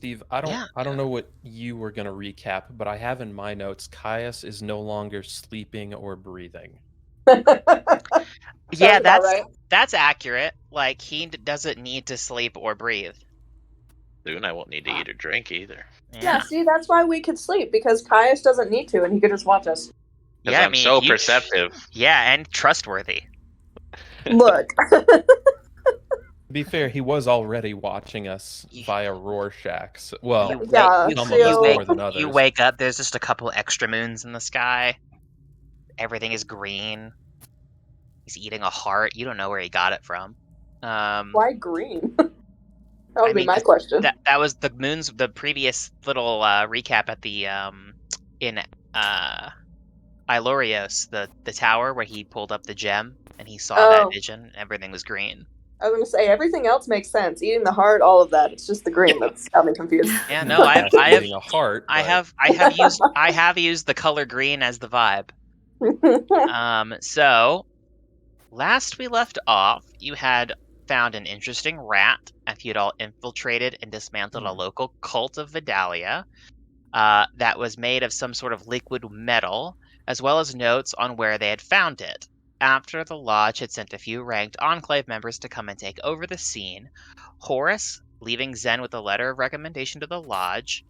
Steve, Yeah. I don't know what you were gonna recap, but I have in my notes Kaius is no longer sleeping or breathing. Yeah, about right. that's accurate. Like, he doesn't need to sleep or breathe. Soon I won't need to eat or drink either. Yeah, see, that's why we could sleep, because Kaius doesn't need to, and he could just watch us. Because Yeah, I'm so perceptive. Yeah, and trustworthy. Look. To be fair, he was already watching us via Rorschach. So, well, Yeah, some so- of us more than others. You wake up, there's just a couple extra moons in the sky. Everything is green. He's eating a heart. You don't know where he got it from. Why green? That would be my question. That was the moons. The previous little recap at the in Ilorios, the tower where he pulled up the gem and he saw that vision. Everything was green. I was gonna say everything else makes sense. Eating the heart, all of that. It's just the green that's got me confused. Yeah, no, I eating a heart. I have used the color green as the vibe. So last we left off, you had found an interesting rat after you'd all infiltrated and dismantled a local cult of Vidalia that was made of some sort of liquid metal, as well as notes on where they had found it. After the Lodge had sent a few ranked Enclave members to come and take over the scene, Horus, leaving Zen with a letter of recommendation to the Lodge,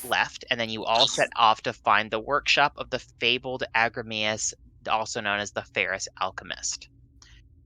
left, and then you all set off to find the workshop of the fabled Agramius, also known as the Ferris Alchemist.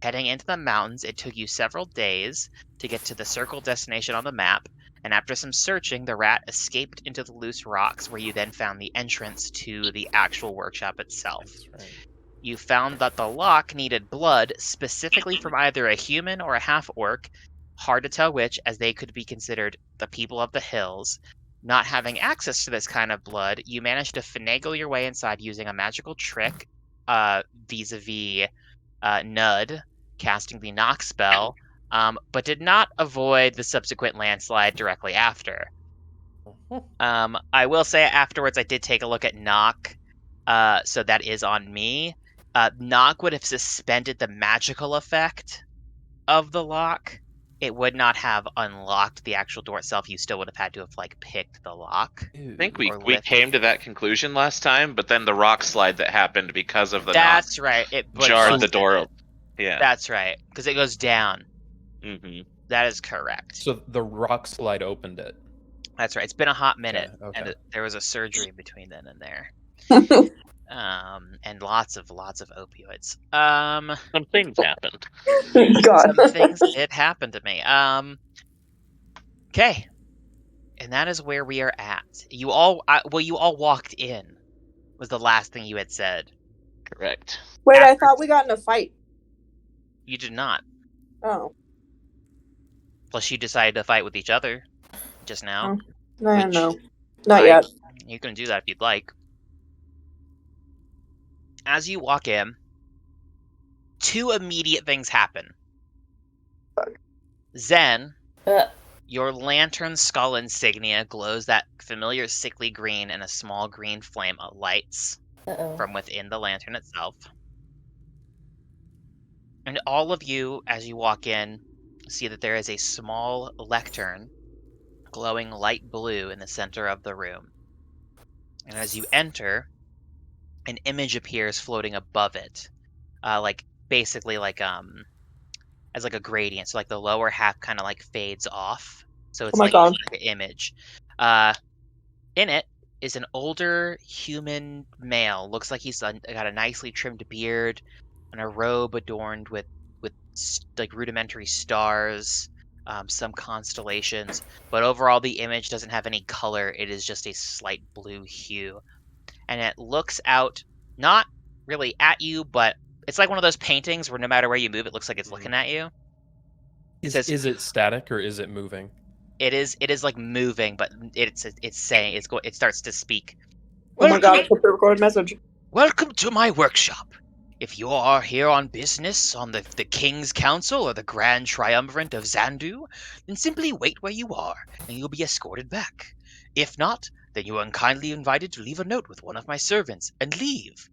Heading into the mountains, it took you several days to get to the circled destination on the map, and after some searching, the rat escaped into the loose rocks, where you then found the entrance to the actual workshop itself. That's right. You found that the lock needed blood, specifically from either a human or a half-orc, hard to tell which, as they could be considered the people of the hills. Not having access to this kind of blood, you managed to finagle your way inside using a magical trick, vis-a-vis Knud, casting the knock spell, but did not avoid the subsequent landslide directly after. I will say afterwards I did take a look at knock, so that is on me. Knock would have suspended the magical effect of the lock. It would not have unlocked the actual door itself. You still would have had to have picked the lock. I think we came to that conclusion last time, but then the rock slide that happened because of the That's knock right. It jarred the door open. Yeah. That's right, because it goes down. Mm-hmm. That is correct. So the rock slide opened it. That's right. It's been a hot minute, okay. and there was a surgery between then and there. And lots of opioids. Some things happened. God. Some things did happen to me. Okay, and that is where we are at. You all walked in. Was the last thing you had said. Correct. Wait, I thought we got in a fight. You did not. Oh. Plus, you decided to fight with each other just now. No, no. Not yet. You can do that if you'd like. As you walk in, two immediate things happen. Zen, your lantern skull insignia glows that familiar sickly green, and a small green flame lights from within the lantern itself. And all of you, as you walk in, see that there is a small lectern glowing light blue in the center of the room. And as you enter, an image appears floating above it, basically as a gradient. So the lower half kind of fades off. So it's like an image. In it is an older human male. Looks like he's got a nicely trimmed beard and a robe adorned with rudimentary stars, some constellations. But overall, the image doesn't have any color. It is just a slight blue hue. And it looks out, not really at you, but it's like one of those paintings where no matter where you move, it looks like it's looking at you. Is it static or is it moving? It is moving, but it's saying it starts to speak. Oh my god, it's a pre-recorded message. Welcome to my workshop. If you are here on business on the King's Council or the Grand Triumvirate of Sanduuin, then simply wait where you are, and you'll be escorted back. If not, then you are kindly invited to leave a note with one of my servants and leave.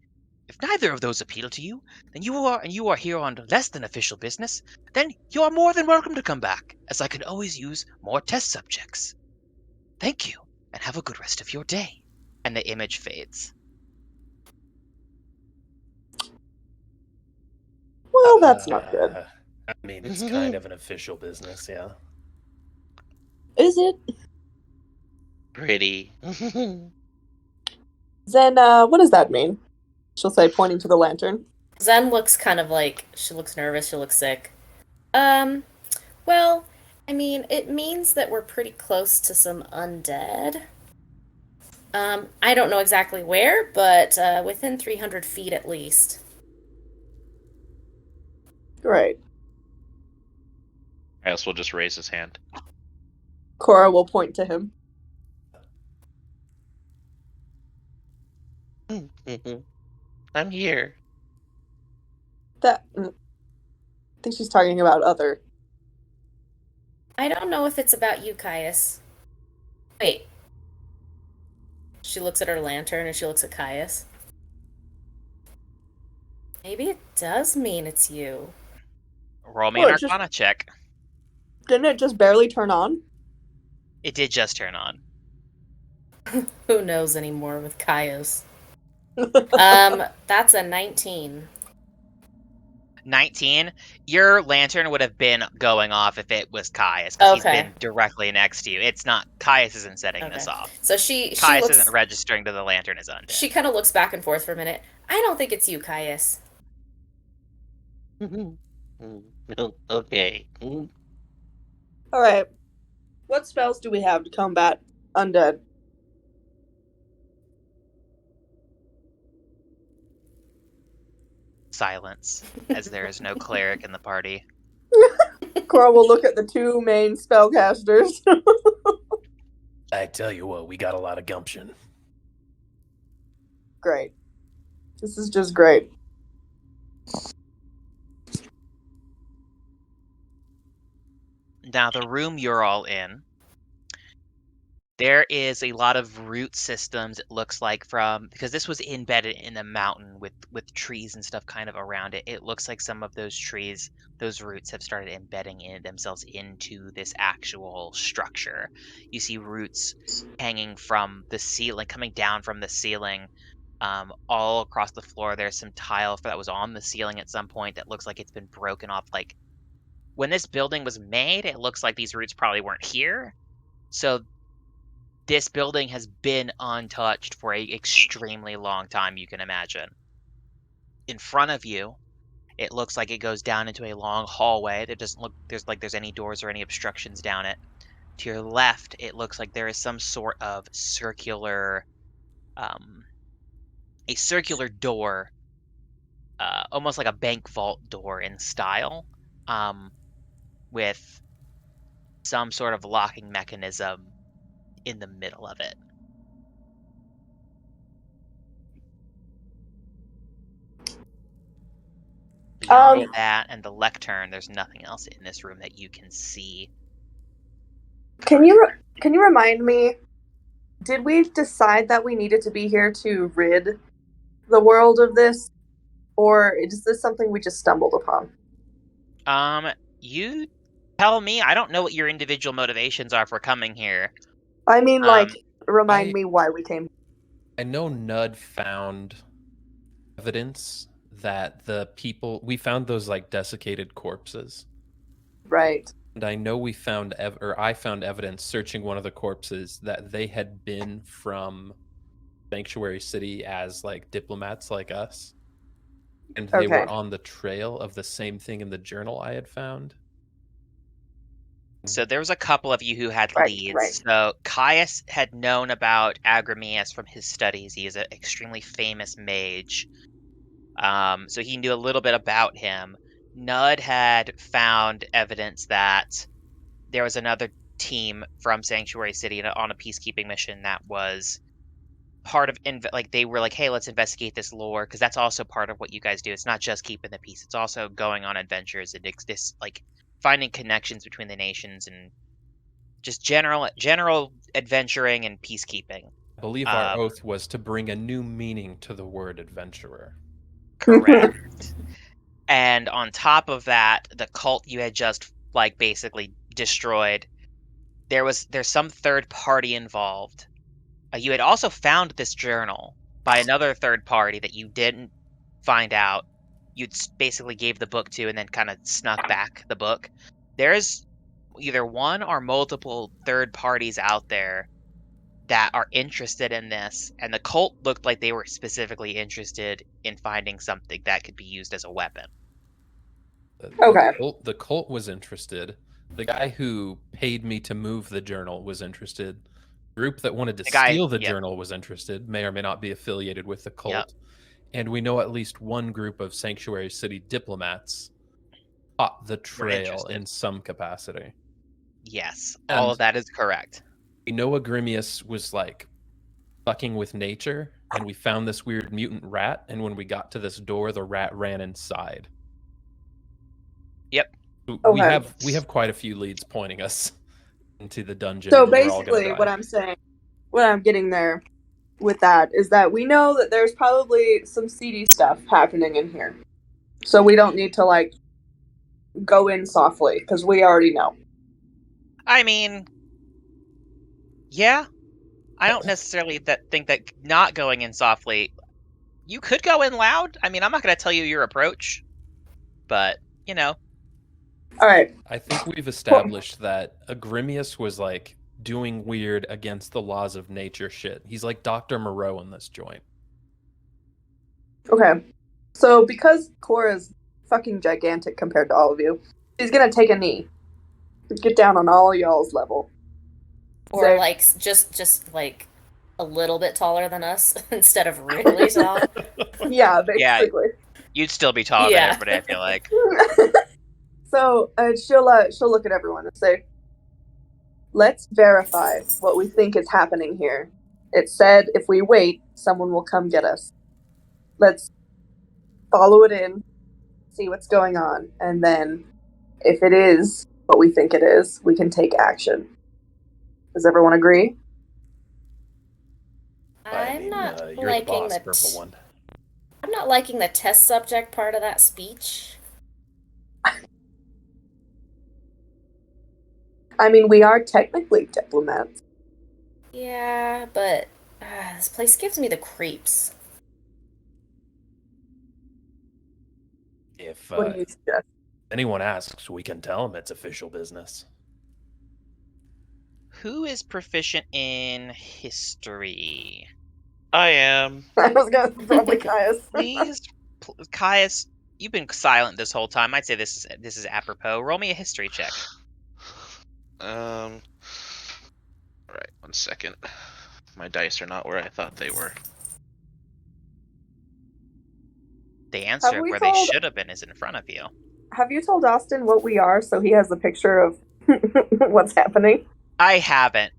If neither of those appeal to you, then you are here on less than official business, then you are more than welcome to come back, as I can always use more test subjects. Thank you, and have a good rest of your day. And the image fades. Well, that's not good. I mean, it's kind of an official business, yeah. Is it? Pretty. Zen, what does that mean? She'll say, pointing to the lantern. Zen looks kind of like, she looks nervous, she looks sick. Well, I mean, it means that we're pretty close to some undead. I don't know exactly where, but within 300 feet at least. Great. Kaius will just raise his hand. Cora will point to him. I'm here. I think she's talking about other. I don't know if it's about you, Kaius. Wait. She looks at her lantern and she looks at Kaius. Maybe it does mean it's you. Roll me Well, an it's just- Arcana check. Didn't it just barely turn on? It did just turn on. Who knows anymore with Kaius? That's a 19. 19. Your lantern would have been going off if it was Kaius, because he's Okay. been directly next to you. It's not. Kaius isn't setting this Okay. off. So she Kaius looks, isn't registering to the lantern as undead. she kind of looks back and forth for a minute. I don't think it's you, Kaius. Okay. Alright. What spells do we have to combat undead? Silence, as there is no cleric in the party. Cora will look at the two main spellcasters. I tell you what, we got a lot of gumption. Great. This is just great. Now, the room you're all in, there is a lot of root systems, it looks like, because this was embedded in the mountain with trees and stuff kind of around it. It looks like some of those trees, those roots have started embedding themselves into this actual structure. You see roots hanging from the ceiling, coming down from the ceiling, all across the floor. There's some tile that was on the ceiling at some point that looks like it's been broken off. Like, when this building was made, it looks like these roots probably weren't here. So this building has been untouched for an extremely long time, you can imagine. In front of you, it looks like it goes down into a long hallway. It doesn't look there's any doors or any obstructions down it. To your left, it looks like there is some sort of circular, a circular door, almost like a bank vault door in style, with some sort of locking mechanism in the middle of it. Beyond that and the lectern, there's nothing else in this room that you can see. Can you remind me, did we decide that we needed to be here to rid the world of this? Or is this something we just stumbled upon? You tell me. I don't know what your individual motivations are for coming here. I mean, remind me why we came. I know Knud found evidence that we found those like desiccated corpses. Right. And I know I found evidence searching one of the corpses that they had been from Sanctuary City as like diplomats like us. And they were on the trail of the same thing in the journal I had found. So there was a couple of you who had leads. Right. So Kaius had known about Agramius from his studies. He is an extremely famous mage. So he knew a little bit about him. Knud had found evidence that there was another team from Sanctuary City on a peacekeeping mission that was part of they were like, hey, let's investigate this lore, because that's also part of what you guys do. It's not just keeping the peace, it's also going on adventures and this like finding connections between the nations and just general adventuring and peacekeeping. I believe our oath was to bring a new meaning to the word adventurer. Correct. And on top of that, the cult you had just like basically destroyed there's some third party involved. You had also found this journal by another third party that you didn't find out. You basically gave the book to and then kind of snuck back the book. There's either one or multiple third parties out there that are interested in this, and the cult looked like they were specifically interested in finding something that could be used as a weapon. Okay. The cult was interested. The guy who paid me to move the journal was interested. The group that wanted to steal the journal was interested, may or may not be affiliated with the cult. Yep. And we know at least one group of Sanctuary City diplomats caught the trail in some capacity. Yes, And all of that is correct. we know Agrimius was like fucking with nature, and we found this weird mutant rat, and when we got to this door, the rat ran inside. Yep. Okay. We have quite a few leads pointing us into the dungeon. So where we're all gonna basically, die. what I'm saying, what I'm getting there with that is that we know that there's probably some seedy stuff happening in here. So we don't need to, like, go in softly, because we already know. I mean, yeah. I don't necessarily think that not going in softly. You could go in loud. I mean, I'm not going to tell you your approach, but you know. All right. I think we've established that Agrimius was like doing weird against the laws of nature shit. He's like Dr. Moreau in this joint. Okay. So because Cora's fucking gigantic compared to all of you, she's gonna take a knee. Get down on all y'all's level. Or Say- like just like a little bit taller than us instead of really tall. Yeah, basically. You'd still be taller Yeah. than everybody, I feel like. So she'll look at everyone and say, "Let's verify what we think is happening here. It said if we wait, someone will come get us. Let's follow it in, see what's going on, and then if it is what we think it is, we can take action. Does everyone agree?" I'm not you're the liking boss, the purple one. I'm not liking the test subject part of that speech. I mean, we are technically diplomats. Yeah, but this place gives me the creeps. If What do you suggest? anyone asks, we can tell them it's official business. Who is proficient in history? I am. I was gonna probably Kaius. Please, Kaius, you've been silent this whole time. I'd say this is apropos. Roll me a history check. All right, 1 second. My dice are not where I thought they were. The answer Have we where they told- should have been is in front of you. Have you told Austin what we are so he has a picture of what's happening? I haven't.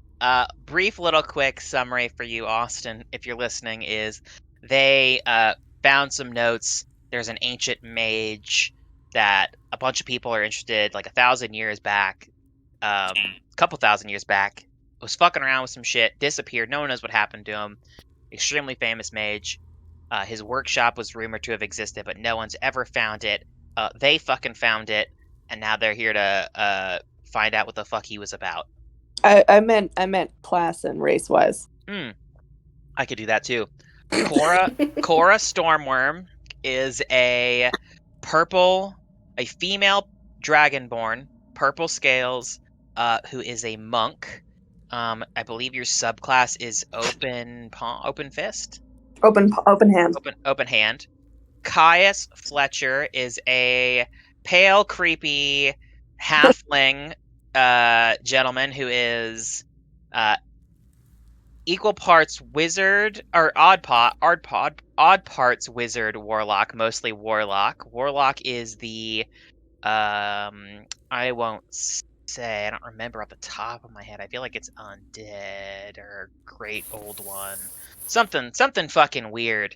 Brief little quick summary for you, Austin, if you're listening, is they found some notes. There's an ancient mage that a bunch of people are interested, like 1,000 years back, a couple thousand years back, was fucking around with some shit, disappeared, no one knows what happened to him. Extremely famous mage. His workshop was rumored to have existed, but no one's ever found it. They fucking found it, and now they're here to find out what the fuck he was about. I meant class and race wise. I could do that too. Cora Stormwurm is a female dragonborn, purple scales, who is a monk. I believe your subclass is open fist, Open hand. open hand. Kaius Fletcher is a pale, creepy halfling gentleman who is equal parts wizard or odd parts wizard warlock, mostly warlock. Warlock is the I won't say, I don't remember off the top of my head. I feel like it's undead or great old one. Something fucking weird.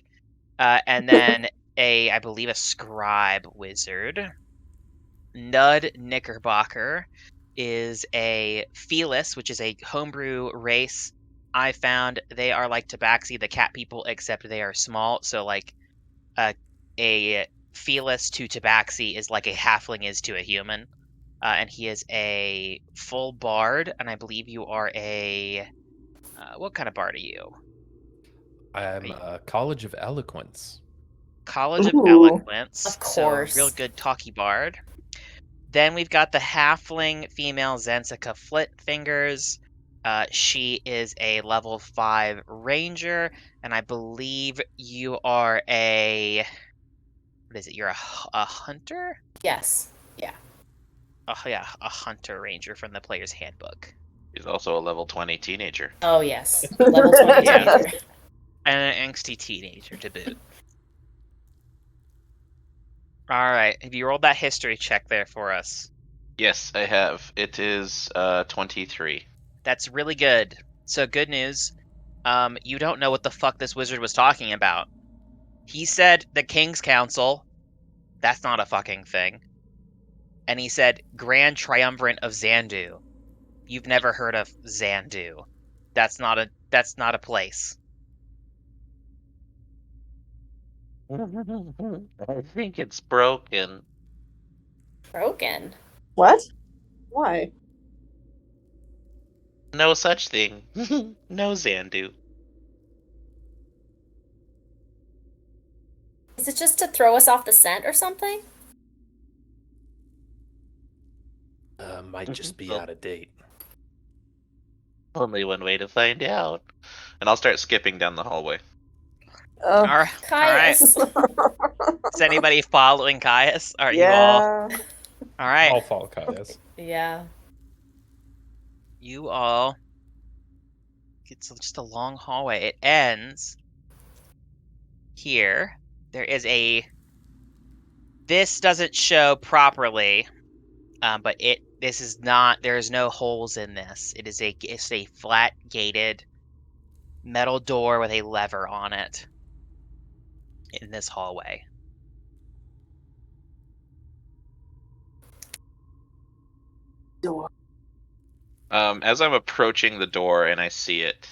And then I believe a scribe wizard. Knud Knickerbocker is a felis, which is a homebrew race. I found they are like Tabaxi, the cat people, except they are small. So like a felis to Tabaxi is like a halfling is to a human. and he is a full bard, and I believe you are a... what kind of bard are you? I'm a College of Eloquence. College of Ooh. Eloquence. Of course. So, real good talky bard. Then we've got the halfling female Zensika Flintfingers. She is a level 5 ranger, and I believe you are a... What is it? You're a hunter? Yes. Yeah. Oh, yeah, a hunter ranger from the player's handbook. He's also a level 20 teenager. Oh, yes. Level 20 Yeah. teenager. And an angsty teenager to boot. Alright, have you rolled that history check there for us? Yes, I have. It is 23. That's really good. So, good news. You don't know what the fuck this wizard was talking about. He said the King's Council. That's not a fucking thing. And he said Grand Triumvirate of Sanduuin. You've never heard of Sanduuin. That's not a place. I think it's broken. Broken. What? Why? No such thing. No Zandu. Is it just to throw us off the scent or something? Might just be Well, out of date. only one way to find out. And I'll start skipping down the hallway. Alright. Caius. Is anybody following Kaius? Are you all? Yeah. Alright. I'll follow Kaius. Yeah. You all. It's just a long hallway. It ends here. There is a. This doesn't show properly, but this is not. There is no holes in this. It's a flat gated metal door with a lever on it in this hallway. Door. As I'm approaching the door and I see it,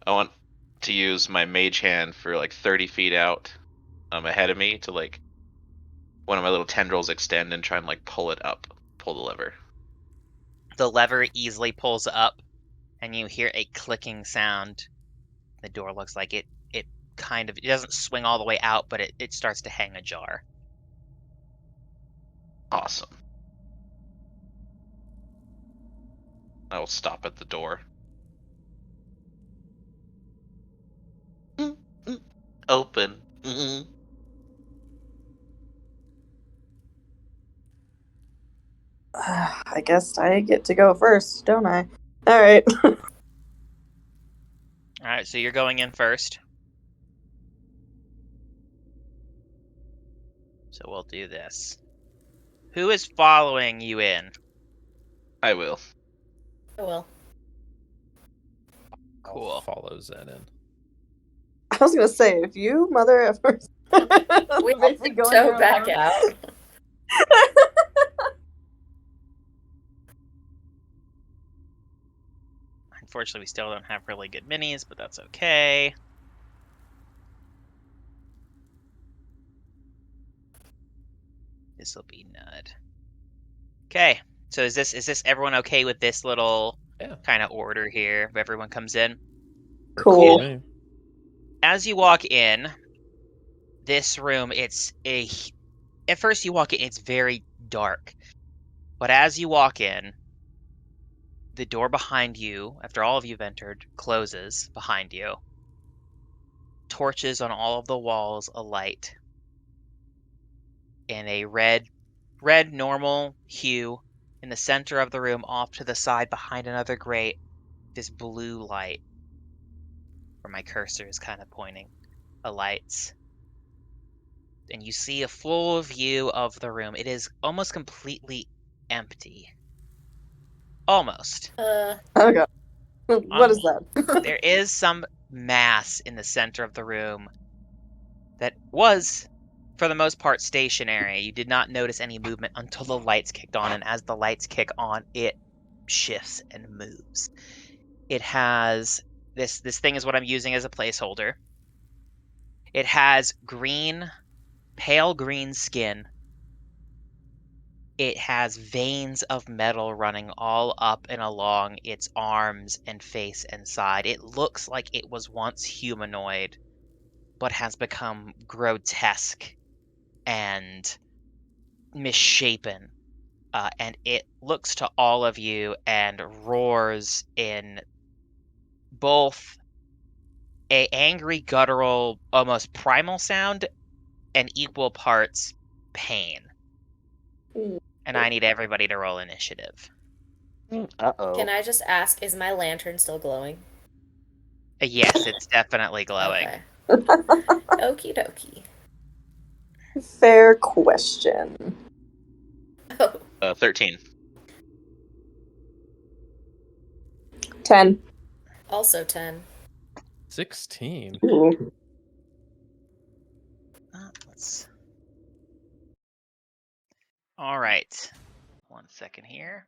I want to use my mage hand for like 30 feet out ahead of me to like one of my little tendrils extend and try and like pull it up, pull the lever. The lever easily pulls up, and you hear a clicking sound. The door looks like it kind of, it doesn't swing all the way out, but it starts to hang ajar. Awesome. I will stop at the door. Open. I guess I get to go first, don't I? All right. Alright, so you're going in first. So we'll do this. Who is following you in? I will. I will. Cool. I'll follow Zen in. I was gonna say, if you mother ever We have basically to going go around- back out. Unfortunately, we still don't have really good minis, but that's okay. This will be Nud. Okay, so is this everyone okay with this little kind of order here? If everyone comes in. Cool. Yeah. As you walk in, this room, at first you walk in, it's very dark. But as you walk in, the door behind you, after all of you've entered, closes behind you. Torches on all of the walls alight. In a red normal hue. In the center of the room, off to the side behind another grate, this blue light, where my cursor is kind of pointing, alights. And you see a full view of the room. It is almost completely empty. Almost. Oh god. What is that? There is some mass in the center of the room that was, for the most part, stationary. You did not notice any movement until the lights kicked on, and as the lights kick on, it shifts and moves. It has this thing is what I'm using as a placeholder. It has pale green skin. It has veins of metal running all up and along its arms and face and side. It looks like it was once humanoid, but has become grotesque and misshapen. And it looks to all of you and roars in both a angry, guttural, almost primal sound and equal parts pain. And I need everybody to roll initiative. Uh-oh. Can I just ask, is my lantern still glowing? Yes, it's definitely glowing. Okay. Okie dokie. Fair question. Oh, 13. 10. also 10. 16. Ooh. Let's. All right. 1 second here.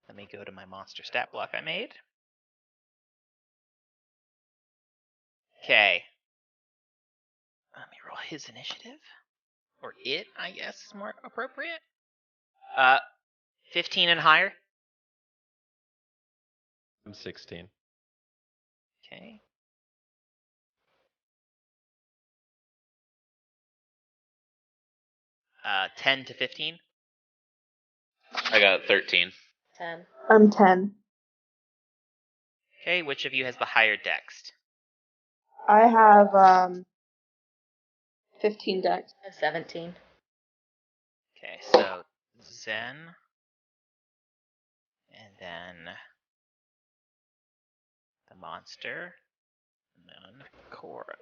Let me go to my monster stat block I made. Okay. Let me roll his initiative. Or it, I guess, is more appropriate. 15 and higher. I'm 16. Okay. Uh, 10 to 15. I got 13. 10. I'm 10. Okay, which of you has the higher dex? I have 15 dex. 17. Okay, so Zen. And then the monster. And then Cora.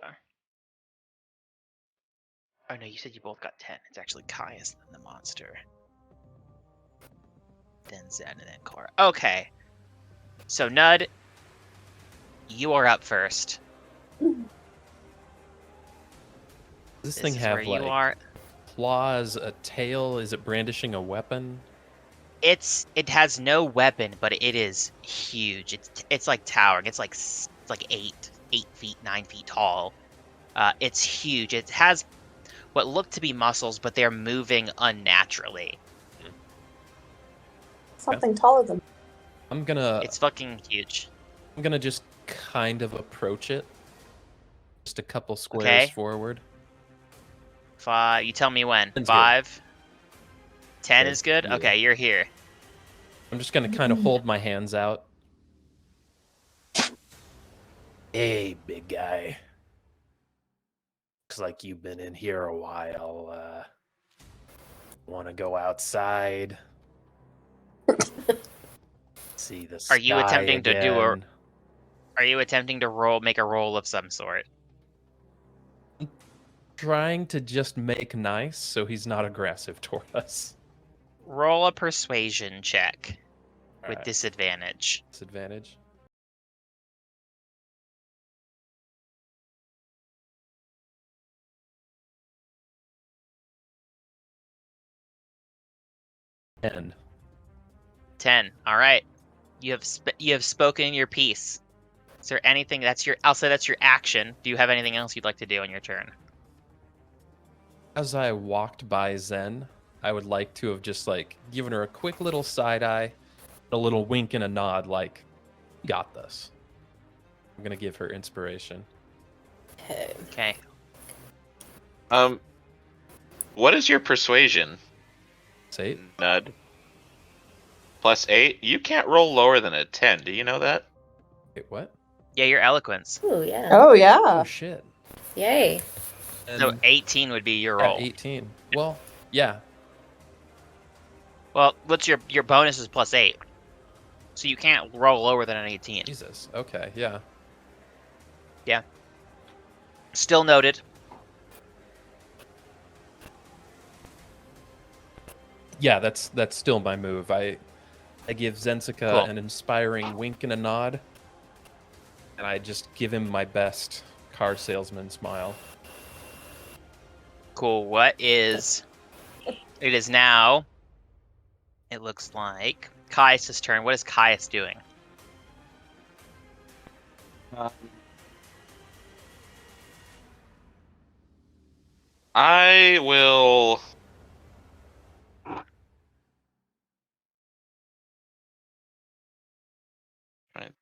Oh no, you said you both got 10. It's actually Kaius, then the monster. Then Zen, and then Cora. Okay. So Knud, you are up first. Does this thing is have where like you are. claws, a tail? Is it brandishing a weapon? It has no weapon, but it is huge. It's like towering. It's like 8 feet, 9 feet tall. It's huge. It has what look to be muscles, but they're moving unnaturally. Something taller than. I'm gonna It's fucking huge. I'm gonna just kind of approach it. Just a couple squares Okay. forward. 5. You tell me when. 10's 5. 10 Okay, is good? yeah. Okay, you're here. I'm just gonna kind of hold my hands out. Hey, big guy. Looks like you've been in here a while. Want to go outside? See the sky Are you attempting to do a- again? Are you attempting to make a roll of some sort? Trying to just make nice so he's not aggressive toward us. Roll a persuasion check with Alright, disadvantage. disadvantage. And 10. All right. You have spoken your piece. Is there anything I'll say that's your action. Do you have anything else you'd like to do on your turn? as I walked by Zen, I would like to have just like given her a quick little side eye, a little wink and a nod, like, "Got this." I'm gonna give her inspiration. Okay. What is your persuasion, Say Knud? +8? You can't roll lower than a 10. Do you know that? wait, what? Yeah, your eloquence. Ooh, yeah. Oh, yeah. Oh shit. Yay. So And 18 would be your yeah, roll. 18. Well, yeah. Well, what's your bonus is +8. So you can't roll lower than an 18. Jesus. Okay, yeah. Still noted. Yeah, that's still my move. I give Zensika Cool. an inspiring wink and a nod, and I just give him my best car salesman smile. Cool. It is now, it looks like, Kaius' turn. What is Kaius doing? I will. Right.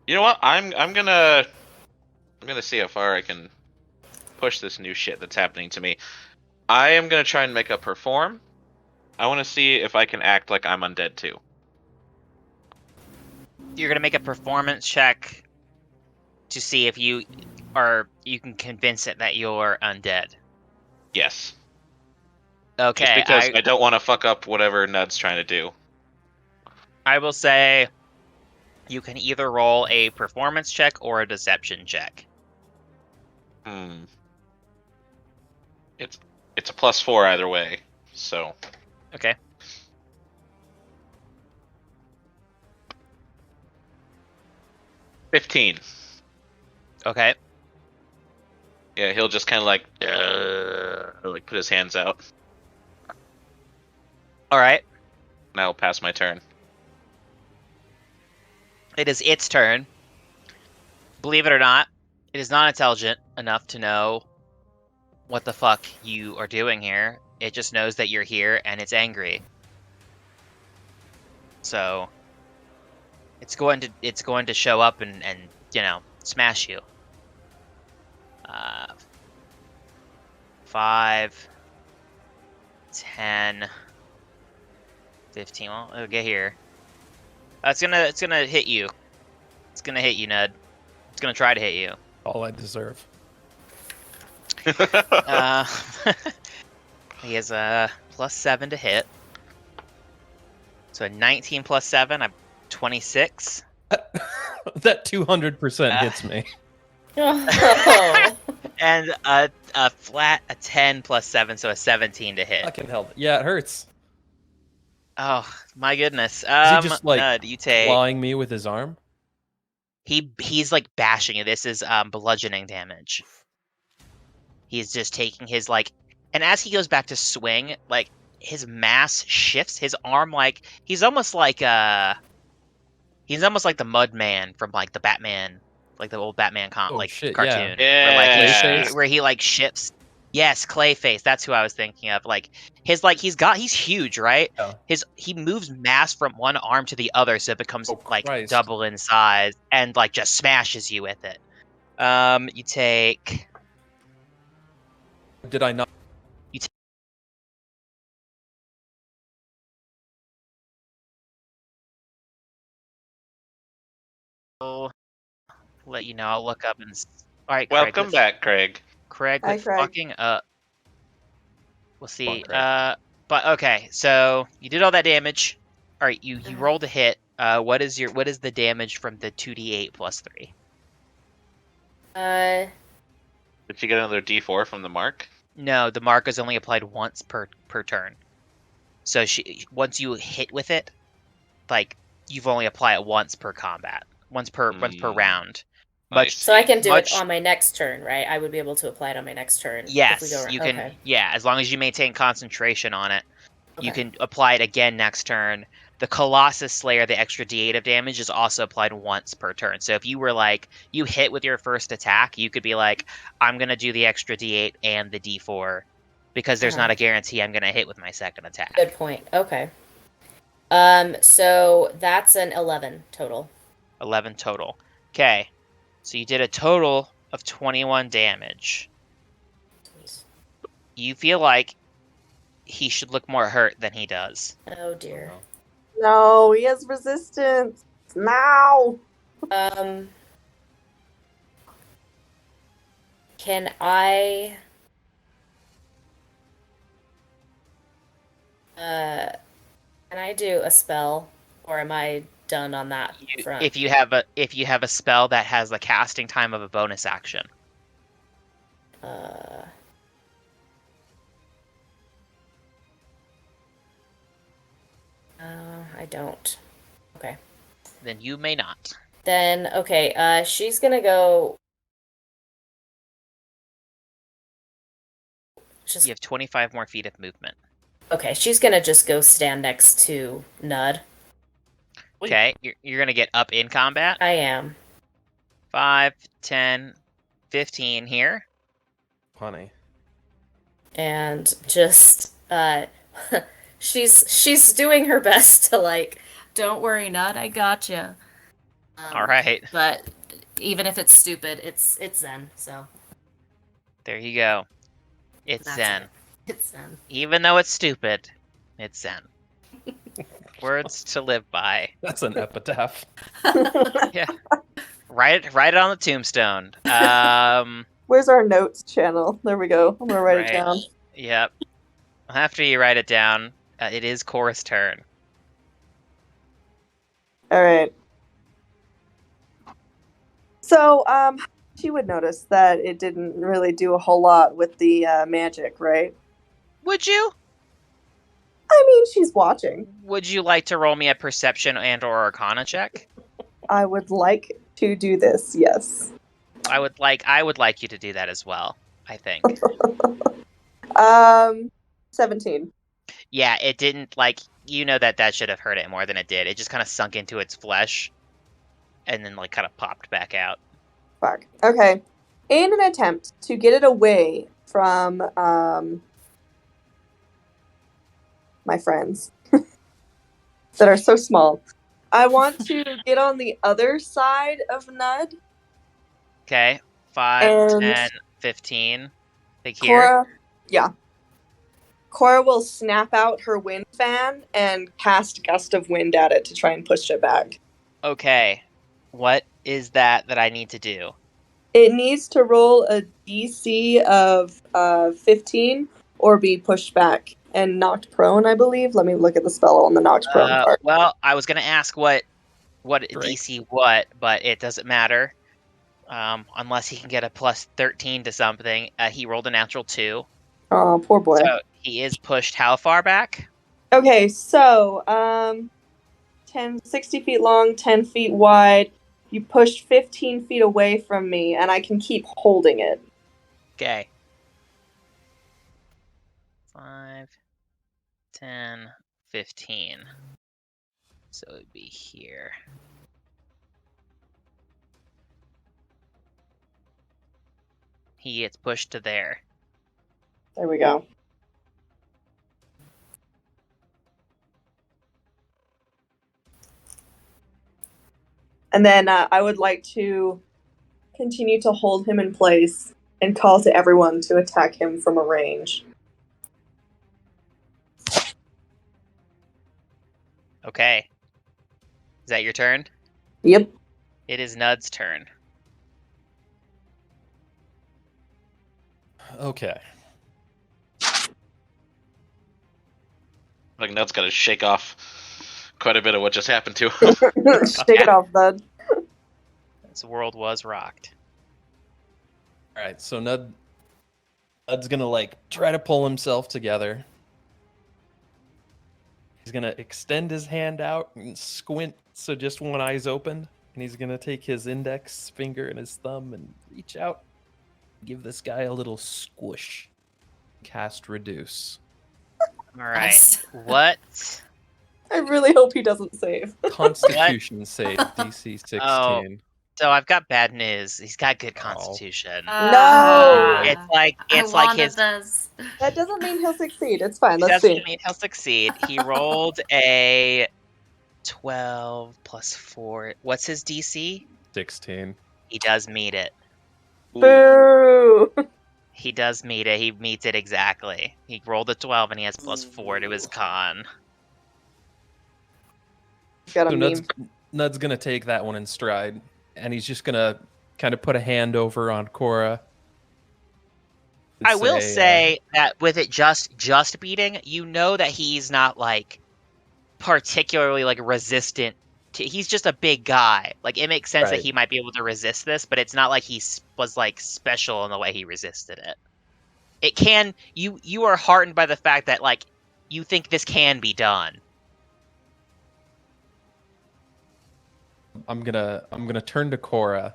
You know what? I'm gonna see how far I can push this new shit that's happening to me. I am gonna try and make a perform. I want to see if I can act like I'm undead too. You're gonna make a performance check to see if you can convince it that you're undead. Yes. Okay. Just because I don't want to fuck up whatever Nud's trying to do. I will say you can either roll a performance check or a deception check. It's a +4 either way, so. Okay. $15. Okay. Yeah, he'll just kind of like put his hands out. All right. And I'll pass my turn. It is its turn. Believe it or not, it is not intelligent enough to know what the fuck you are doing here. It just knows that you're here and it's angry. So it's going to show up and smash you. 5, 10, 15. Well, it'll get here. It's gonna hit you. It's gonna hit you, Nud. It's gonna try to hit you. All I deserve. He has a +7 to hit. So a 19 + 7, I'm 26. That 200% hits me. Oh. And a flat 10 + 7, so a 17 to hit. Fucking hell. Yeah, it hurts. Oh my goodness. Is he just like Nud, you take. clawing me with his arm? He's like bashing it. This is bludgeoning damage. He's just taking his and as he goes back to swing, his mass shifts. His arm he's almost like the Mud Man from the Batman, the old Batman Shit, cartoon. Yeah. Where he shifts. Yes, Clayface. That's who I was thinking of. He's huge, right? Yeah. He moves mass from one arm to the other, so it becomes Christ. double in size, and just smashes you with it. You take. Did I not? Let you know. I'll look up and. All right. Welcome back, Craig. Craig, Hi, quit Craig. fucking up. We'll see. Craig. But okay, so you did all that damage. All right, you rolled a hit. What is the damage from the 2d8 + 3? Did you get another D4 from the mark? No, the mark is only applied once per turn. So once you hit with it, you've only applied it once per combat, once per round. Nice. So I can do it on my next turn, right? I would be able to apply it on my next turn. Yes, if we go around. you can. Okay. Yeah, as long as you maintain concentration on it, you Okay. can apply it again next turn. The Colossus Slayer, the extra D8 of damage, is also applied once per turn. So if you were you hit with your first attack, you could be I'm gonna do the extra D8 and the D4, because there's not a guarantee I'm gonna hit with my second attack. Good point. Okay. So that's an 11 total. 11 total. Okay. So you did a total of 21 damage. Jeez. You feel like he should look more hurt than he does. Oh dear. No, he has resistance. Now. Can I do a spell, or am I done on that front? If you have a spell that has the casting time of a bonus action. I don't. Okay. Then you may not. Then okay, she's gonna go. You have 25 more feet of movement. Okay, she's gonna just go stand next to Nud. Okay, you're gonna get up in combat. I am. 5, 10, 15 here. Honey. And just she's doing her best to like, don't worry, Nud, I gotcha. All right. But even if it's stupid, it's Zen, so There you go. It's that's Zen. it. It's Zen. Even though it's stupid, it's Zen. Words to live by. That's an epitaph. Yeah. Write it on the tombstone. Where's our notes channel? There we go. I'm gonna write Right. it down. Yep. After you write it down, it is Cora's turn. All right. So, she would notice that it didn't really do a whole lot with the magic, right? Would you? I mean, she's watching. Would you like to roll me a perception and/or Arcana check? I would like to do this. Yes. I would like you to do that as well, I think. 17. Yeah, it didn't that should have hurt it more than it did. It just kind of sunk into its flesh and then kind of popped back out. Fuck. Okay. In an attempt to get it away from my friends that are so small, I want to get on the other side of Nud. Okay. 5, And 10, 15. Like here. Cora, yeah. Cora will snap out her wind fan and cast Gust of Wind at it to try and push it back. Okay. What is that I need to do? It needs to roll a DC of 15 or be pushed back and knocked prone, I believe. Let me look at the spell on the knocked prone part. Well, I was going to ask what DC but it doesn't matter. Unless he can get a plus 13 to something. He rolled a natural 2. Oh, poor boy. So he is pushed how far back? Okay, so 60 feet long, 10 feet wide. You pushed 15 feet away from me, and I can keep holding it. Okay. 5, 10, 15. So it would be here. He gets pushed to there. There we go. And then I would like to continue to hold him in place and call to everyone to attack him from a range. Okay. Is that your turn? Yep. It is Nud's turn. Okay. Like Nut's got to shake off quite a bit of what just happened to him. Shake it off, bud. This world was rocked. All right. So Nud's gonna try to pull himself together. He's gonna extend his hand out and squint so just one eye's open, and he's gonna take his index finger and his thumb and reach out, give this guy a little squish. Cast reduce. All right. Nice. What? I really hope he doesn't save. Constitution save DC 16. Oh. So I've got bad news. He's got good constitution. No! It's like his. That doesn't mean he'll succeed. It's fine. It Let's doesn't see. mean he'll succeed. He rolled a 12 plus 4. What's his DC? 16. He does meet it. Boo! He does meet it. He meets it exactly. He rolled a 12 and he has plus 4 to his con. Got a So meme. Nud's gonna take that one in stride, and he's just gonna kind of put a hand over on Cora. and I will say that with it just beating, you know that he's not particularly resistant to, he's just a big guy. It makes sense that Right. he might be able to resist this, but it's not like he was special in the way he resisted it. It can you are heartened by the fact that you think this can be done. I'm gonna turn to Cora,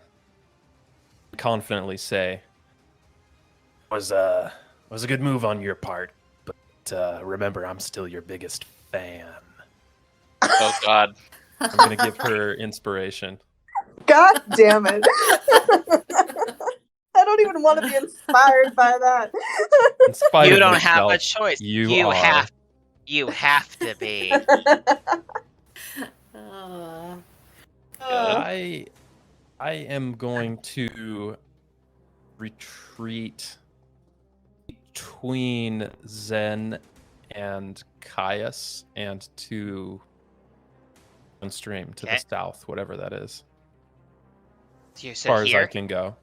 confidently say, "Was a good move on your part, but remember, I'm still your biggest fan." Oh God. I'm going to give her inspiration. God damn it. I don't even want to be inspired by that. In spite You of don't have a yourself, choice. You are. You have to be. I am going to retreat between Zen and Kaius and to downstream to the south, whatever that is. So As far here? as I can go.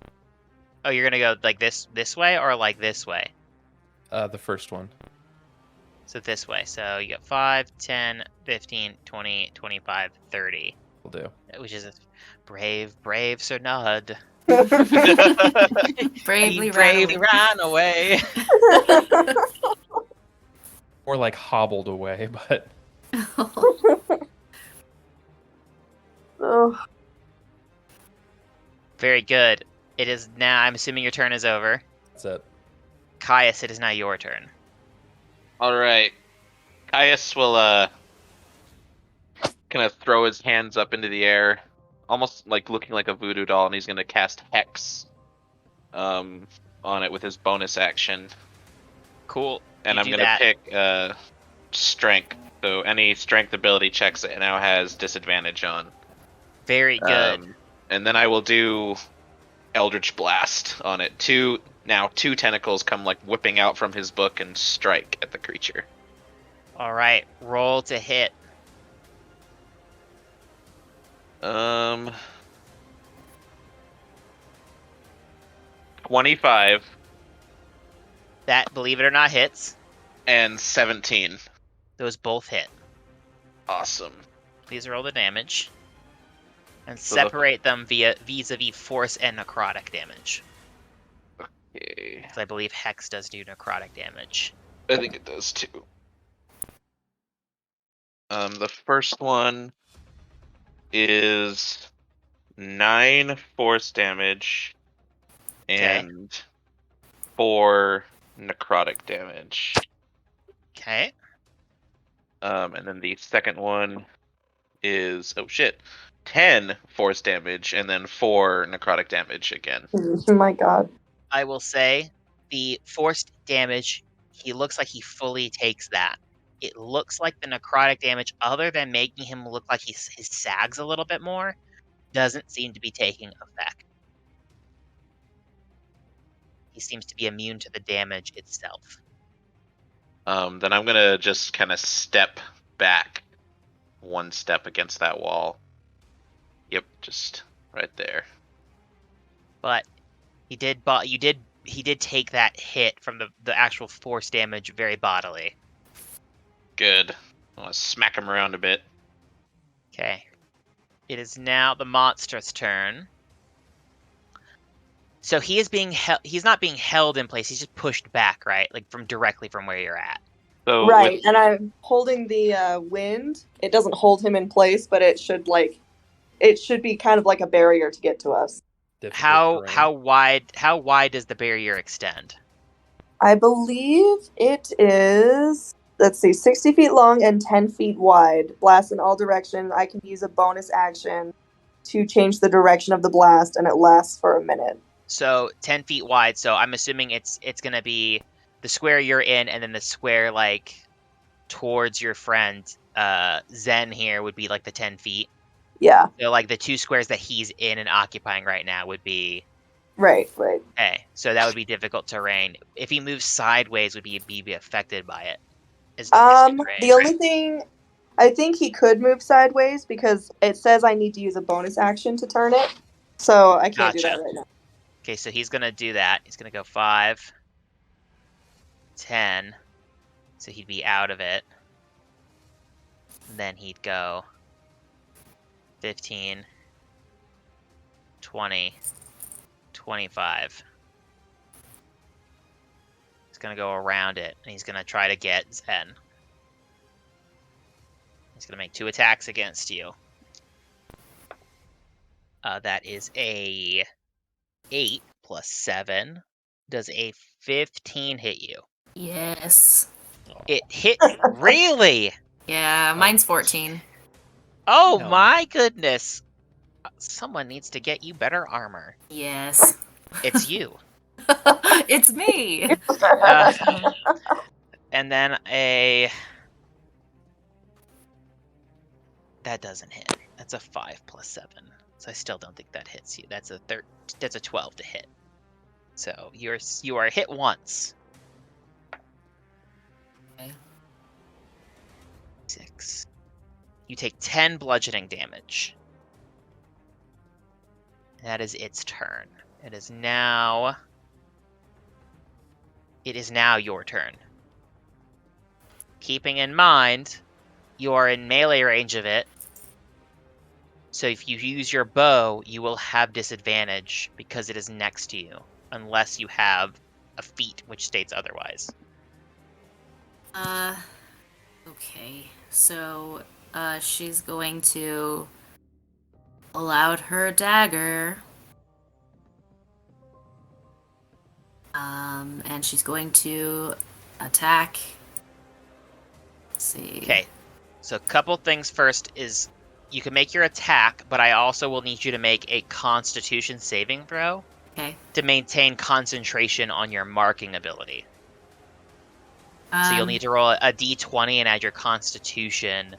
Oh, you're gonna go like this way or like this way? The first one. So this way. So you got 5, 10, 15, 20, 25, 30. Will do. Which is a brave Sir Nud. Bravely ran away. Or like hobbled away, but Oh. Very good. It is now. I'm assuming your turn is over. that's it. Kaius, it is now your turn. All right. Kaius will kind of throw his hands up into the air, almost like looking like a voodoo doll, and he's gonna cast Hex on it with his bonus action. Cool. And You I'm do gonna that. pick Strength. So any Strength ability checks it now has disadvantage on. Very good. And then I will do Eldritch Blast on it. Two tentacles come like whipping out from his book and strike at the creature. All right. Roll to hit. 25 That, believe it or not, hits. and 17. Those both hit. Awesome. Please roll the damage. And So the- separate them vis-a-vis force and necrotic damage. Okay. Because I believe Hex does do necrotic damage. I think it does too. The first one is 9 force damage and 4 necrotic damage. Okay. And then the second one is 10 force damage and then 4 necrotic damage again. Oh my god. I will say the forced damage, he looks like he fully takes that. It looks like the necrotic damage, other than making him look like his sags a little bit more, doesn't seem to be taking effect. He seems to be immune to the damage itself. Then I'm gonna just kind of step back 1 step against that wall. Yep, just right there. But he did take that hit from the actual force damage very bodily. Good. I want to smack him around a bit. Okay. It is now the monster's turn. So he is being he's not being held in place, he's just pushed back, right? Like directly from where you're at. So Right, and I'm holding the wind. It doesn't hold him in place, but it should be kind of like a barrier to get to us. Difficult How wide does the barrier extend? I believe it is, 60 feet long and 10 feet wide. Blast in all directions. I can use a bonus action to change the direction of the blast, and it lasts for a minute. So 10 feet wide. So I'm assuming it's gonna be the square you're in, and then the square like towards your friend Zen here would be like the 10 feet. Yeah. So like the 2 squares that he's in and occupying right now would be Right. okay. So that would be difficult terrain. If he moves sideways, would he be affected by it? Is the The only thing, I think he could move sideways because it says I need to use a bonus action to turn it. So I can't do that right now. Okay, so he's gonna do that. He's gonna go 5, 10. So he'd be out of it. And then he'd go 15, 20, 25. He's gonna go around it, and he's gonna try to get Zen. He's gonna make 2 attacks against you. That is a 8 plus 7. Does a 15 hit you? Yes. It hit really? Yeah, mine's 14. Oh Helm. my goodness! Someone needs to get you better armor. Yes. It's you. It's me. And then that doesn't hit. That's a 5 plus 7. So I still don't think that hits you. That's a 12 to hit. So you are hit once. Okay. 6. You take 10 bludgeoning damage. That is its turn. It is now your turn. Keeping in mind, you are in melee range of it. So if you use your bow, you will have disadvantage because it is next to you, unless you have a feat which states otherwise. Okay. So, she's going to pull out her dagger. And she's going to attack. Let's see. Okay. So a couple things first is you can make your attack, but I also will need you to make a Constitution saving throw Okay. to maintain concentration on your marking ability. So you'll need to roll a d20 and add your Constitution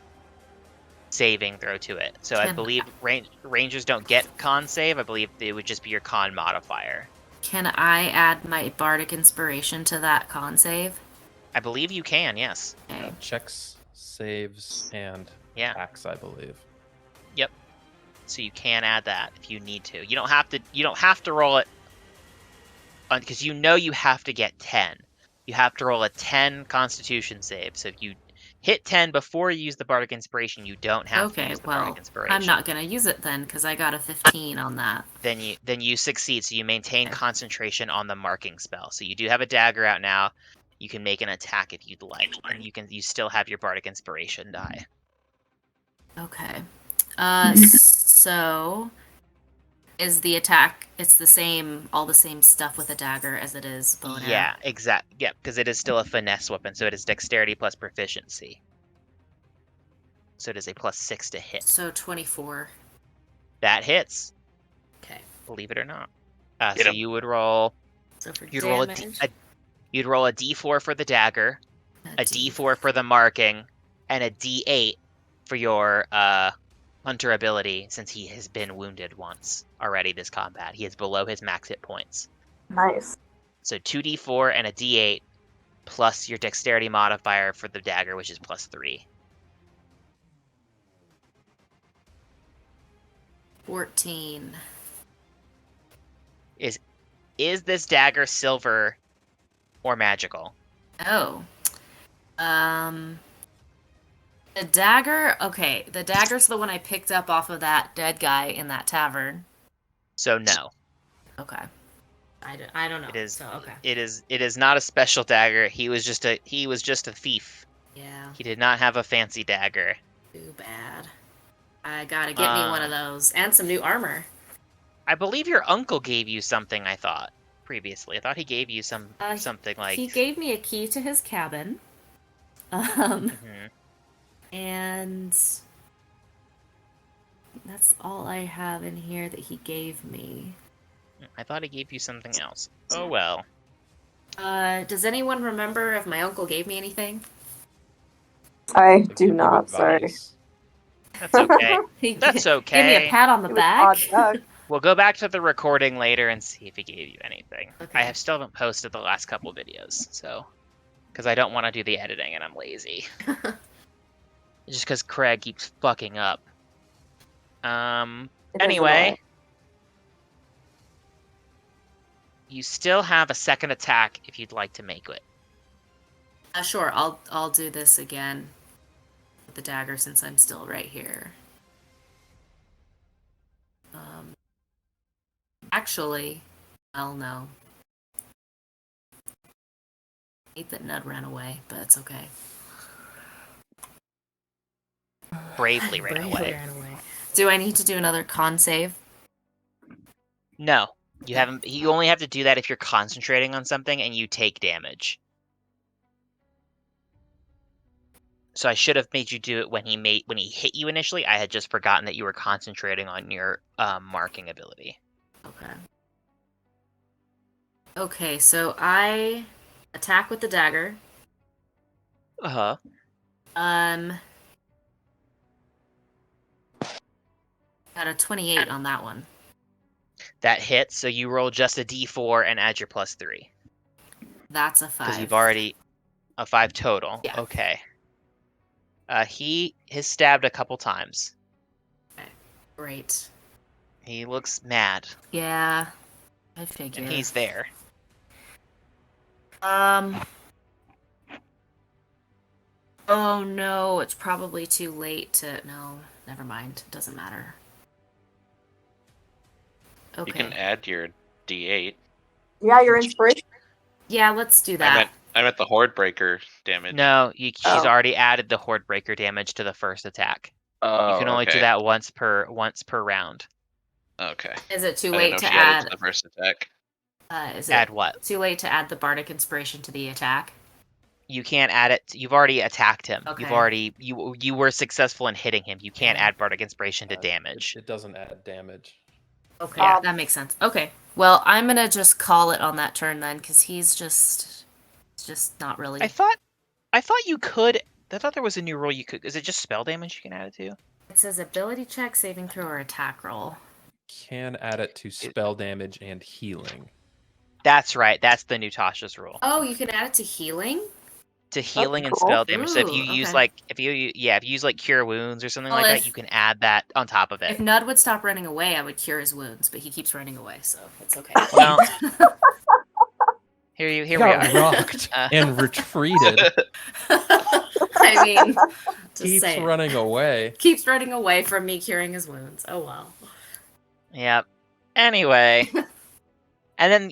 saving throw to it. So I believe rangers don't get con save. I believe it would just be your con modifier. Can I add my bardic inspiration to that con save? I believe you can, yes. Okay. Checks, saves, and Yeah. attacks, I believe. Yep. So you can add that if you need to. You don't have to roll it because you know you have to get 10. You have to roll a 10 Constitution save. So if you hit 10 before you use the bardic inspiration, you don't have to use the bardic inspiration. I'm not gonna use it then because I got a 15 on that. Then you succeed. So you maintain concentration on the marking spell. So you do have a dagger out now. You can make an attack if you'd like, and you still have your bardic inspiration die. Okay. So is the attack? It's all the same stuff with a dagger as it is bow and arrow? Yeah, exactly. Yeah, because it is still a finesse weapon, so it is dexterity plus proficiency. So it is a +6 to hit. So 24. That hits. Okay. Believe it or not. So you would roll. So for You'd damage, roll a d4 for the dagger, a d4 for the marking, and a d8 for your hunter ability. Since he has been wounded once already this combat, he is below his max hit points. Nice. So 2d4 and a d8 plus your dexterity modifier for the dagger, which is +3. 14. Is this dagger silver or magical? Oh. The dagger. Okay, the dagger's the one I picked up off of that dead guy in that tavern. So no. Okay. I don't know. It is. So, okay. It is not a special dagger. He was just a thief. Yeah. He did not have a fancy dagger. Too bad. I gotta get me one of those and some new armor. I believe your uncle gave you something. I thought previously. I thought he gave you something like. He gave me a key to his cabin. And that's all I have in here that he gave me. I thought he gave you something else. Oh well. Does anyone remember if my uncle gave me anything? I Like, do give not, sorry. advice. That's okay. That's okay. Give me a pat on the It was odd back. duck. We'll go back to the recording later and see if he gave you anything. Okay. I have still haven't posted the last couple videos, so because I don't want to do the editing and I'm lazy. Just because Craig keeps fucking up. It is Anyway, annoying. you still have a second attack if you'd like to make it. Sure, I'll do this again with the dagger since I'm still right here. Actually, well, no. I hate that Nud ran away, but it's okay. Bravely ran away. ran away. Do I need to do another con save? No, you haven't. You only have to do that if you're concentrating on something and you take damage. So I should have made you do it when he hit you initially. I had just forgotten that you were concentrating on your marking ability. Okay. Okay, so I attack with the dagger. Uh-huh. Got a 28 on that one. That hits, so you roll just a d4 and add your +3. That's a 5. Because you've already... A 5 total. Yeah. Okay. He has stabbed a couple times. Okay. Great. He looks mad. Yeah, I figure. And he's there. Oh no, it's probably too late to... No, never mind. It doesn't matter. Okay. You can add your D8. Yeah, your inspiration. Yeah, let's do that. I meant the Horde Breaker damage. No, she's already added the Horde Breaker damage to the first attack. Oh, you can only do that once per round. Okay. Is it too I didn't late know to she added add... to the first attack. Is it Add what? too late to add the Bardic Inspiration to the attack? You can't add it. You've already attacked him. Okay. You've already you were successful in hitting him. You can't add Bardic Inspiration to damage. It doesn't add damage. Okay, that makes sense. Okay, well, I'm gonna just call it on that turn then, because he's just not really. I thought you could. I thought there was a new rule you could. Is it just spell damage you can add it to? It says ability check, saving throw, or attack roll. Can add it to spell damage and healing. That's right. That's the new Tasha's rule. Oh, you can add it to healing. To healing and cool. spell damage. So if you Ooh, use okay. if you use like cure wounds or something Well, like if- that, you can add that on top of If it. Nud would stop running away, I would cure his wounds, but he keeps running away, so it's okay. Well, here we Got are. rocked and retreated. I mean, just Keeps saying. running away. Keeps running away from me curing his wounds. Oh well. Yep. Anyway, and then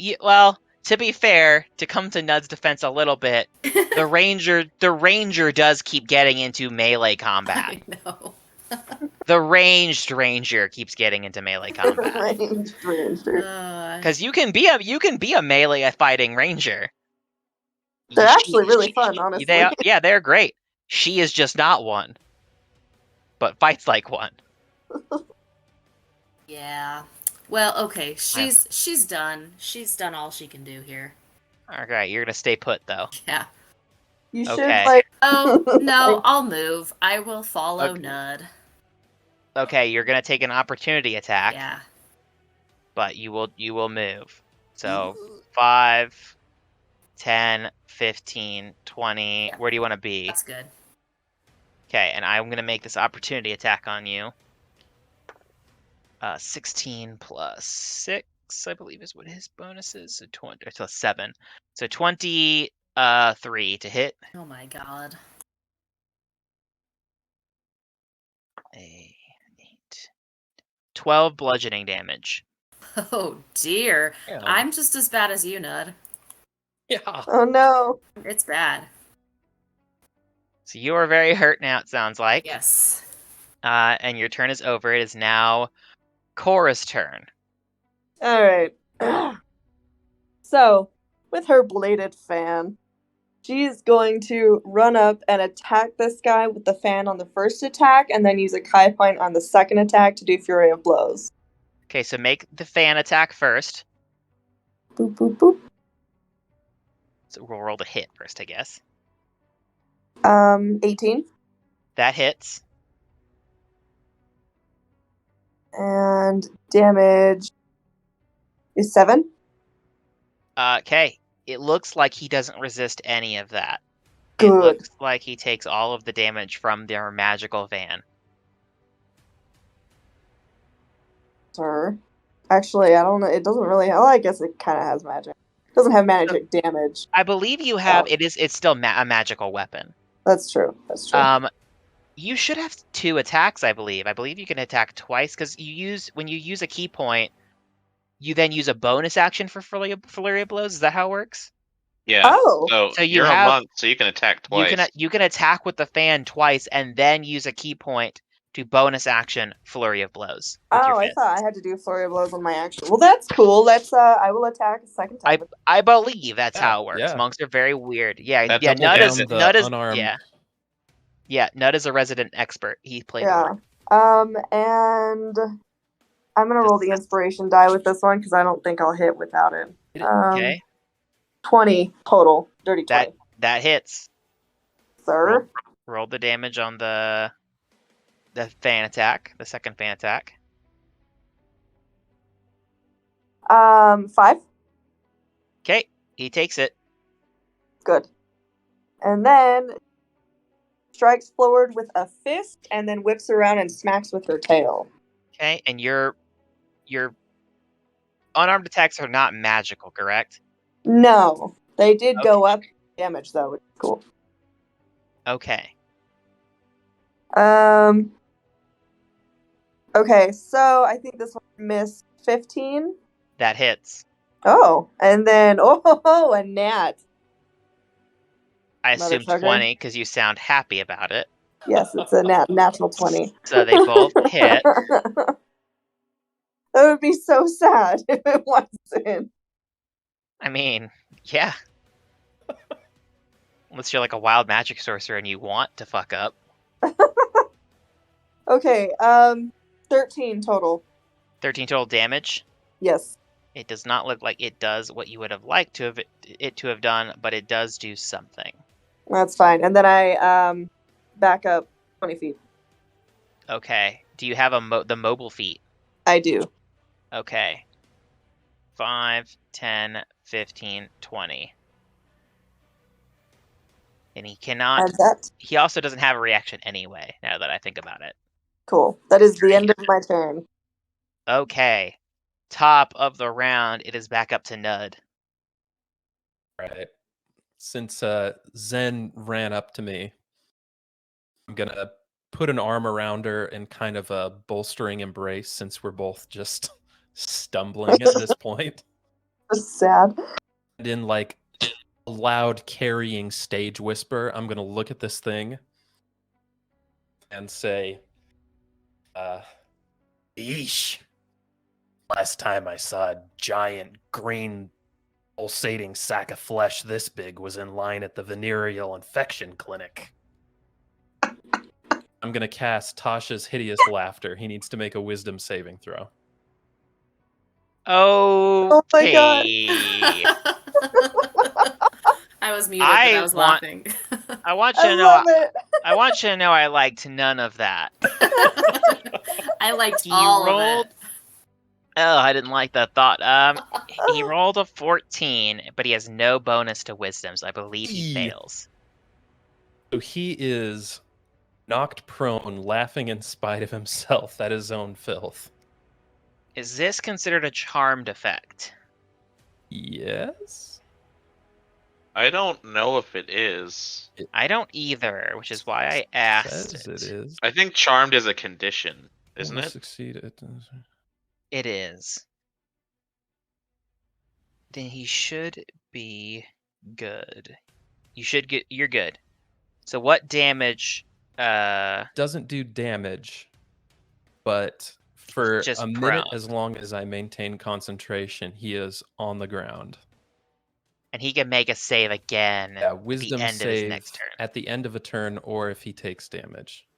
to be fair, to come to Nud's defense a little bit, the ranger does keep getting into melee combat. I know. The ranged ranger keeps getting into melee combat. Ranged. Because you can be a melee fighting ranger. They're actually really fun, honestly. They're great. She is just not one, but fights like one. Yeah. Well, okay. She's done. She's done all she can do here. Okay, you're gonna stay put though. Yeah. You should Okay. Oh no, I'll move. I will follow Okay. Nud. Okay, you're gonna take an opportunity attack. Yeah. But you will move. So 5, 10, 15, 20. Yeah. Where do you want to be? That's good. Okay, and I'm going to make this opportunity attack on you. 16 plus 6, I believe is what his bonus is. So 20, so 7. So 23 to hit. Oh my god. 8, 12 bludgeoning damage. Oh dear. Yeah. I'm just as bad as you, Nud. Yeah. Oh no. It's bad. So you are very hurt now, it sounds like. Yes. And your turn is over. It is now Cora's turn. All right. So, with her bladed fan, she's going to run up and attack this guy with the fan on the first attack, and then use a Kai point on the second attack to do Fury of Blows. Okay, so make the fan attack first. Boop, boop, boop. So we'll roll the hit first, I guess. 18. That hits. And damage is 7. Okay, it looks like he doesn't resist any of that. It Good. looks like he takes all of the damage from their magical van. Sir. Actually, I don't know. It doesn't really. Well, I guess it kind of has magic. It doesn't have magic damage. I believe you have. Oh. It's still a magical weapon. That's true. That's true. You should have 2 attacks, I believe. I believe you can attack twice because when you use a key point, you then use a bonus action for flurry of blows. Is that how it works? Yeah. Oh. So you you're have- a monk, so you can attack twice. You can attack with the fan twice and then use a key point to bonus action flurry of blows. with your Oh, I fist. thought I had to do Flurry of Blows on my action. Well, that's cool. That's I will attack a second time. I believe that's Yeah, how it works. yeah. Monks are very weird. Yeah, That yeah. double Nud down is the Nud is unarmed- yeah. Yeah, Nud is a resident expert. He played Yeah. Orc. And I'm gonna roll the inspiration die with this one because I don't think I'll hit without it. Okay. 20 total. Dirty 20. That hits. Sir. Roll the damage on the fan attack, the second fan attack. 5. Okay, he takes it. Good. And then strikes forward with a fist and then whips around and smacks with her tail. Okay, and your unarmed attacks are not magical, correct? No. They did go up damage though, which is cool. Okay. Okay, so I think this one missed 15. That hits. Oh, and then a nat. I assume Motherfucker. 20 because you sound happy about it. Yes, it's a natural 20. So they both hit. That would be so sad if it wasn't. I mean, yeah. Unless you're like a wild magic sorcerer and you want to fuck up. Okay, 13 total. 13 total damage. Yes. It does not look like it does what you would have liked to have done, but it does do something. That's fine. And then I back up 20 feet. Okay. Do you have the mobile feat? I do. Okay. 5, 10, 15, 20. And he cannot... And that. He also doesn't have a reaction anyway, now that I think about it. Cool. That is the end of my turn. Okay. Top of the round, it is back up to Nud. Right. Since Zen ran up to me, I'm going to put an arm around her in kind of a bolstering embrace since we're both just stumbling at this point. Just sad. And in like a loud carrying stage whisper, I'm going to look at this thing and say, Yeesh. Last time I saw a giant green pulsating sack of flesh this big was in line at the venereal infection clinic. I'm going to cast Tasha's Hideous Laughter. He needs to make a wisdom saving throw. Oh my god. I was muted, but I was laughing. I want you to know. I want you to know I liked none of that. I liked all of it. Oh, I didn't like that thought. He rolled a 14, but he has no bonus to wisdom, so I believe he fails. So he is knocked prone, laughing in spite of himself at his own filth. Is this considered a charmed effect? Yes. I don't know if it is. I don't either, which is why I asked It is. I think charmed is a condition, isn't it? Succeed. It is. Then he should be good. You're good. So what damage? Doesn't do damage, but for just a minute, prone. as long as I maintain concentration, he is on the ground. And he can make a save again wisdom at the end save of his next turn. at the end of a turn, or if he takes damage.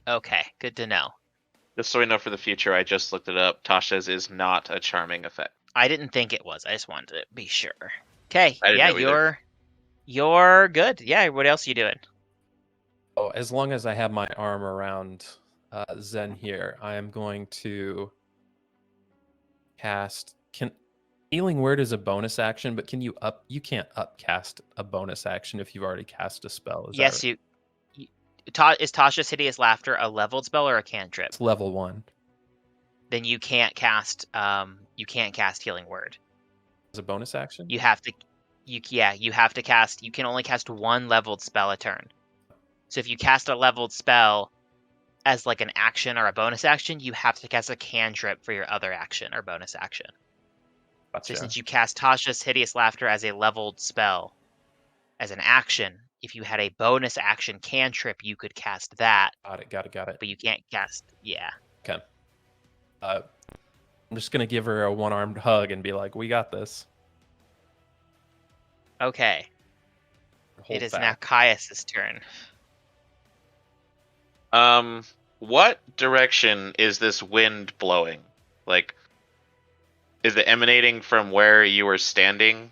Okay, good to know. Just so we know for the future, I just looked it up. Tasha's is not a charming effect. I didn't think it was. I just wanted to be sure. Okay, I didn't yeah, know either. you're good. Yeah, what else are you doing? Oh, as long as I have my arm around Zen here, I am going to cast. Healing Word is a bonus action, but you can't upcast a bonus action if you've already cast a spell. Yes, right? Is Tasha's Hideous Laughter a leveled spell or a cantrip? It's level 1. Then you can't cast Healing Word. As a bonus action? You have to cast. You can only cast one leveled spell a turn. So if you cast a leveled spell as like an action or a bonus action, you have to cast a cantrip for your other action or bonus action. Gotcha. So since you cast Tasha's Hideous Laughter as a leveled spell as an action, if you had a bonus action cantrip, you could cast that. Got it. But you can't cast, Okay. I'm just gonna give her a one-armed hug and be like, "We got this." Okay. hold It is back. now Kaius' turn. What direction is this wind blowing? Like, is it emanating from where you were standing,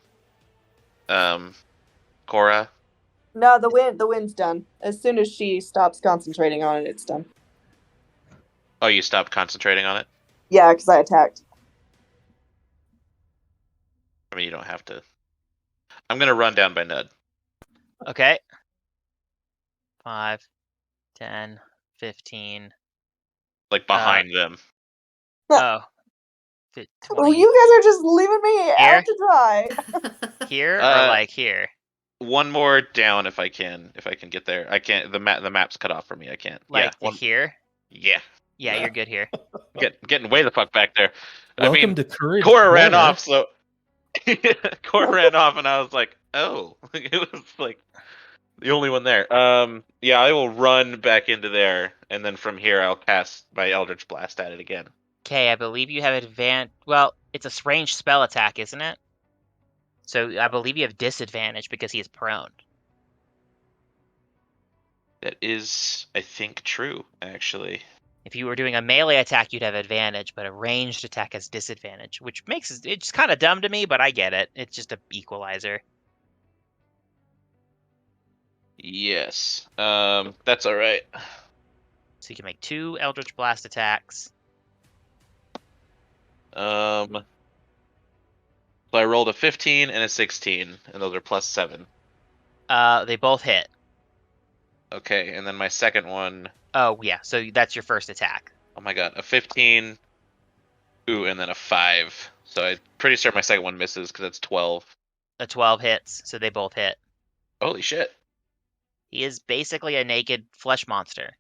Cora? No, the wind's done. As soon as she stops concentrating on it, it's done. Oh, you stopped concentrating on it? Yeah, because I attacked. I mean, you don't have to. I'm gonna run down by Nud. Okay. 5, 10, 15. Like behind them. Oh. 20. Oh, you guys are just leaving me out to dry. Here or like here? One more down if I can get there. I can't. The map's cut off for me. I can't. Like yeah. Here? Yeah. Yeah, you're good here. Getting way the fuck back there. Welcome to Courage Cora ran Corner. off, so Cora ran off, and I was like, oh, it was like the only one there. Yeah, I will run back into there, and then from here I'll cast my Eldritch Blast at it again. Okay, I believe you have advantage. Well, it's a ranged spell attack, isn't it? So I believe you have disadvantage because he is prone. That is, I think, true, actually. If you were doing a melee attack, you'd have advantage, but a ranged attack has disadvantage, which makes it's kind of dumb to me, but I get it. It's just an equalizer. Yes. That's all right. So you can make 2 Eldritch Blast attacks. So I rolled a 15 and a 16, and those are +7. They both hit. Okay, and then my second one. Oh yeah, so that's your first attack. Oh my god, a 15. Ooh, and then a 5. So I'm pretty sure my second one misses because it's 12. A 12 hits, so they both hit. Holy shit. He is basically a naked flesh monster.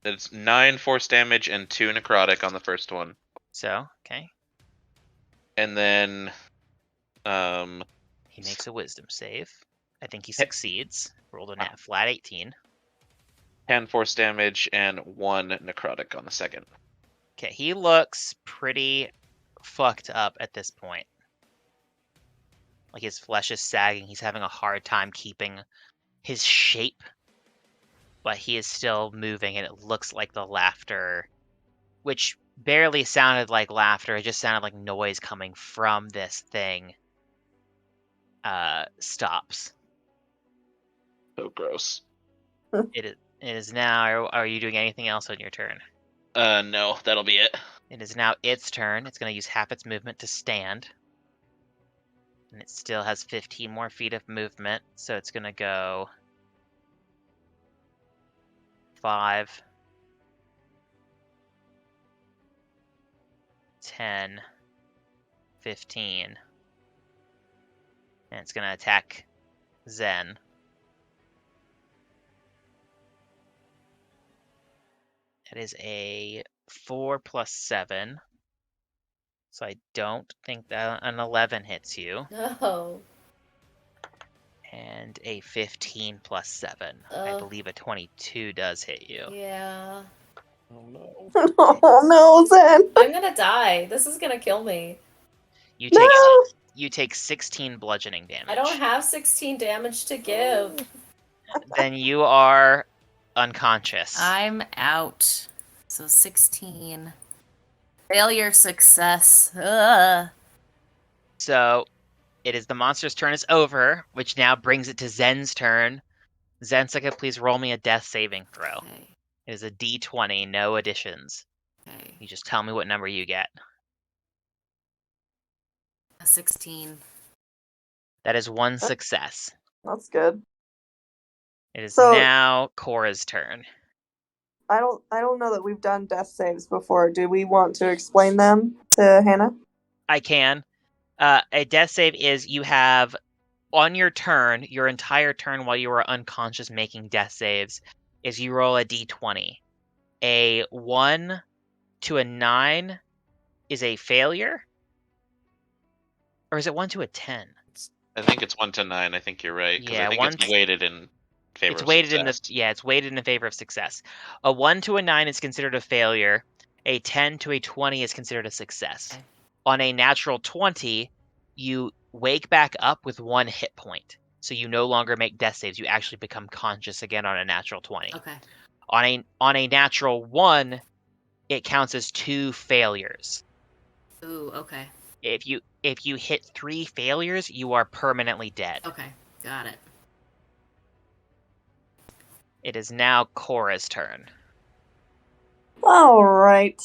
It's 9 force damage and 2 necrotic on the first one. So, okay. And then he makes a wisdom save. I think he succeeds. Rolled a flat 18. 10 force damage and 1 necrotic on the second. Okay, he looks pretty fucked up at this point. Like his flesh is sagging. He's having a hard time keeping his shape. But he is still moving, and it looks like the laughter, which barely sounded like laughter, it just sounded like noise coming from this thing, stops. So gross. It is now. Are you doing anything else on your turn? No, that'll be it. It is now its turn. It's going to use half its movement to stand. And it still has 15 more feet of movement, so it's going to go 5, 10, 15. And it's going to attack Zen. It is a 4 plus 7. So I don't think that an 11 hits you. No. And a 15 plus 7. I believe a 22 does hit you. Yeah. Oh no. Oh no, Zen. I'm gonna die. This is gonna kill me. You take No. you take 16 bludgeoning damage. I don't have 16 damage to give. Then you are unconscious. I'm out. So 16. Failure, success. Ugh. So it is the monster's turn is over, which now brings it to Zen's turn. Zensika, please roll me a death saving throw. Okay. It is a D20, no additions. Okay. You just tell me what number you get. A 16. That is 1 success. That's good. It is So- now Cora's turn. I don't know that we've done death saves before. Do we want to explain them to Hannah? I can. A death save is you have, on your turn, your entire turn while you are unconscious making death saves, is you roll a d20. A 1 to a 9 is a failure? Or is it 1 to a 10? I think it's 1 to 9. I think you're right. Because Yeah, I think it's weighted in favor It's of weighted success. it's weighted in favor of success. A 1 to a 9 is considered a failure. A 10 to a 20 is considered a success. Okay. On a natural 20, you wake back up with 1 hit point. So you no longer make death saves. You actually become conscious again on a natural 20. Okay. On a natural 1, it counts as 2 failures. Ooh, okay. If you hit 3 failures, you are permanently dead. Okay, got it. It is now Cora's turn. All right.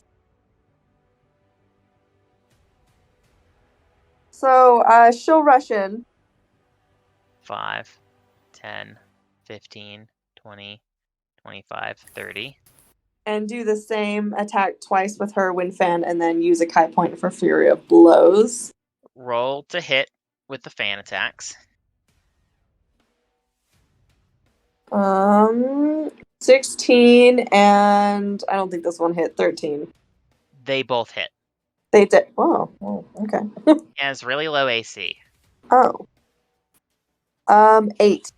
So she'll rush in. 5, 10, 15, 20, 25, 30. And do the same attack twice with her wind fan, and then use a Kai point for Fury of Blows. Roll to hit with the fan attacks. 16, and I don't think this one hit. 13. They both hit. They did. Oh, okay. And it's really low AC. Oh. 8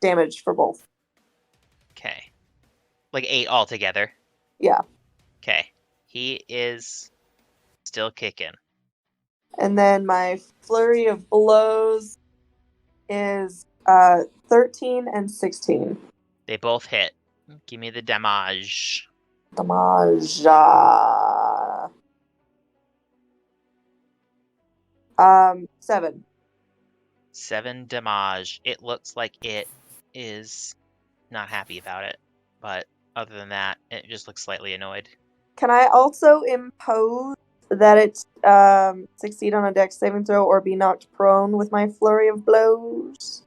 damage for both. Okay. Like 8 altogether. Yeah. Okay. He is still kicking. And then my Flurry of Blows is 13 and 16. They both hit. Give me the damage. Damage. 7. 7 damage. It looks like it is not happy about it. But other than that, it just looks slightly annoyed. Can I also impose that it succeed on a dex saving throw or be knocked prone with my Flurry of Blows?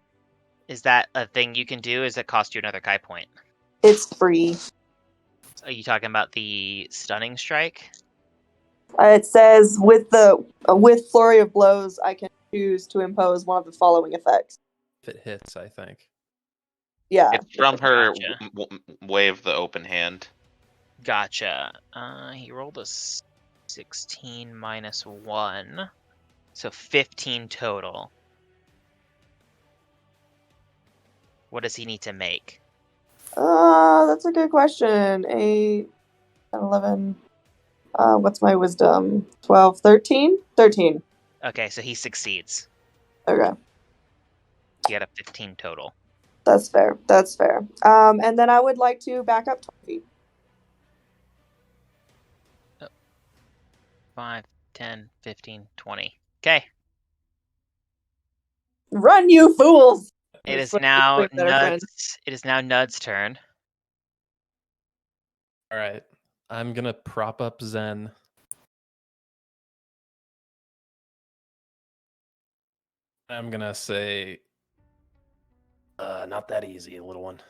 Is that a thing you can do? Does it cost you another Kai point? It's free. Are you talking about the stunning strike? It says with Flurry of Blows, I can choose to impose one of the following effects. If it hits, I think. Yeah. It's from her Gotcha. wave the open hand. Gotcha. He rolled a 16 minus 1. So 15 total. What does he need to make? That's a good question. 8, 11. What's my wisdom? 12, 13? 13. Okay, so he succeeds. Okay. You got a 15 total. That's fair. That's fair. And then I would like to back up 20 feet. 5, 10, 15, 20. Okay. Run, you fools! It is That's now way better, friend. Nud's turn. All right. I'm going to prop up Zen. I'm going to say, not that easy, little one.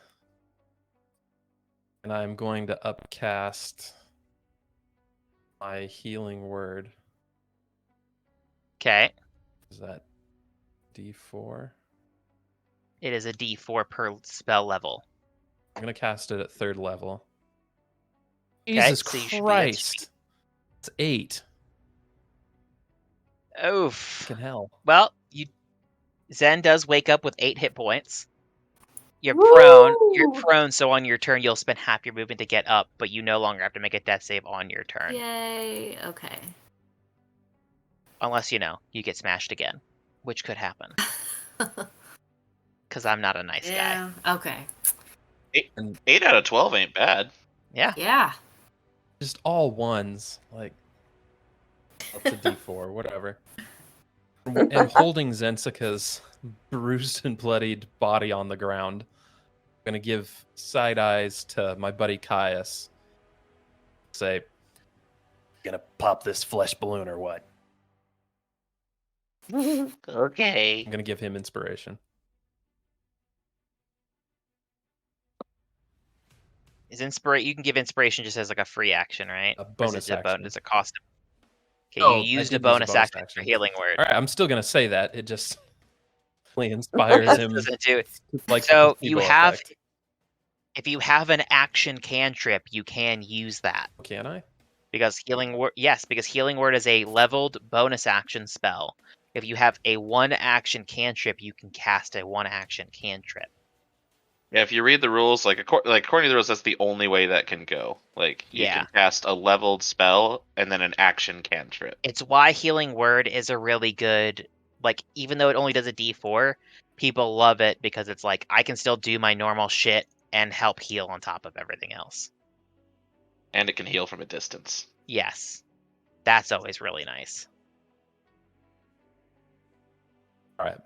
And I'm going to upcast my healing word. Okay. Is that D4? It is a D4 per spell level. I'm going to cast it at 3rd level. Okay, Jesus so you should be good to Christ. It's 8. Oof. Fucking hell. Well, Zen does wake up with 8 hit points. You're prone. You're Woo! prone, so on your turn you'll spend half your movement to get up, but you no longer have to make a death save on your turn. Yay. Okay. Unless, you get smashed again, which could happen. Because I'm not a nice guy. Yeah. Okay. 8 out of 12 ain't bad. Yeah. Yeah. Just all ones. Like, up to D4, whatever. And holding Zensika's bruised and bloodied body on the ground. I'm going to give side eyes to my buddy Kaius. Say, gonna pop this flesh balloon or what? Okay. I'm going to give him inspiration. You can give inspiration just as like a free action, right? A Or is bonus it action. Does it cost? Okay, Oh, you I used did a use bonus action for healing word. All right, I'm still going to say that. It just really inspires him. Doesn't do it. Like So the you placebo have, effect. if you have an action cantrip, you can use that. Can I? Because because healing word is a leveled bonus action spell. If you have a 1 action cantrip, you can cast a 1 action cantrip. Yeah, if you read the rules, according to the rules, that's the only way that can go. Like, you Yeah. can cast a leveled spell and then an action cantrip. It's why Healing Word is a really good, like, even though it only does a D4, people love it because it's like, I can still do my normal shit and help heal on top of everything else. And it can heal from a distance. Yes. That's always really nice. All right.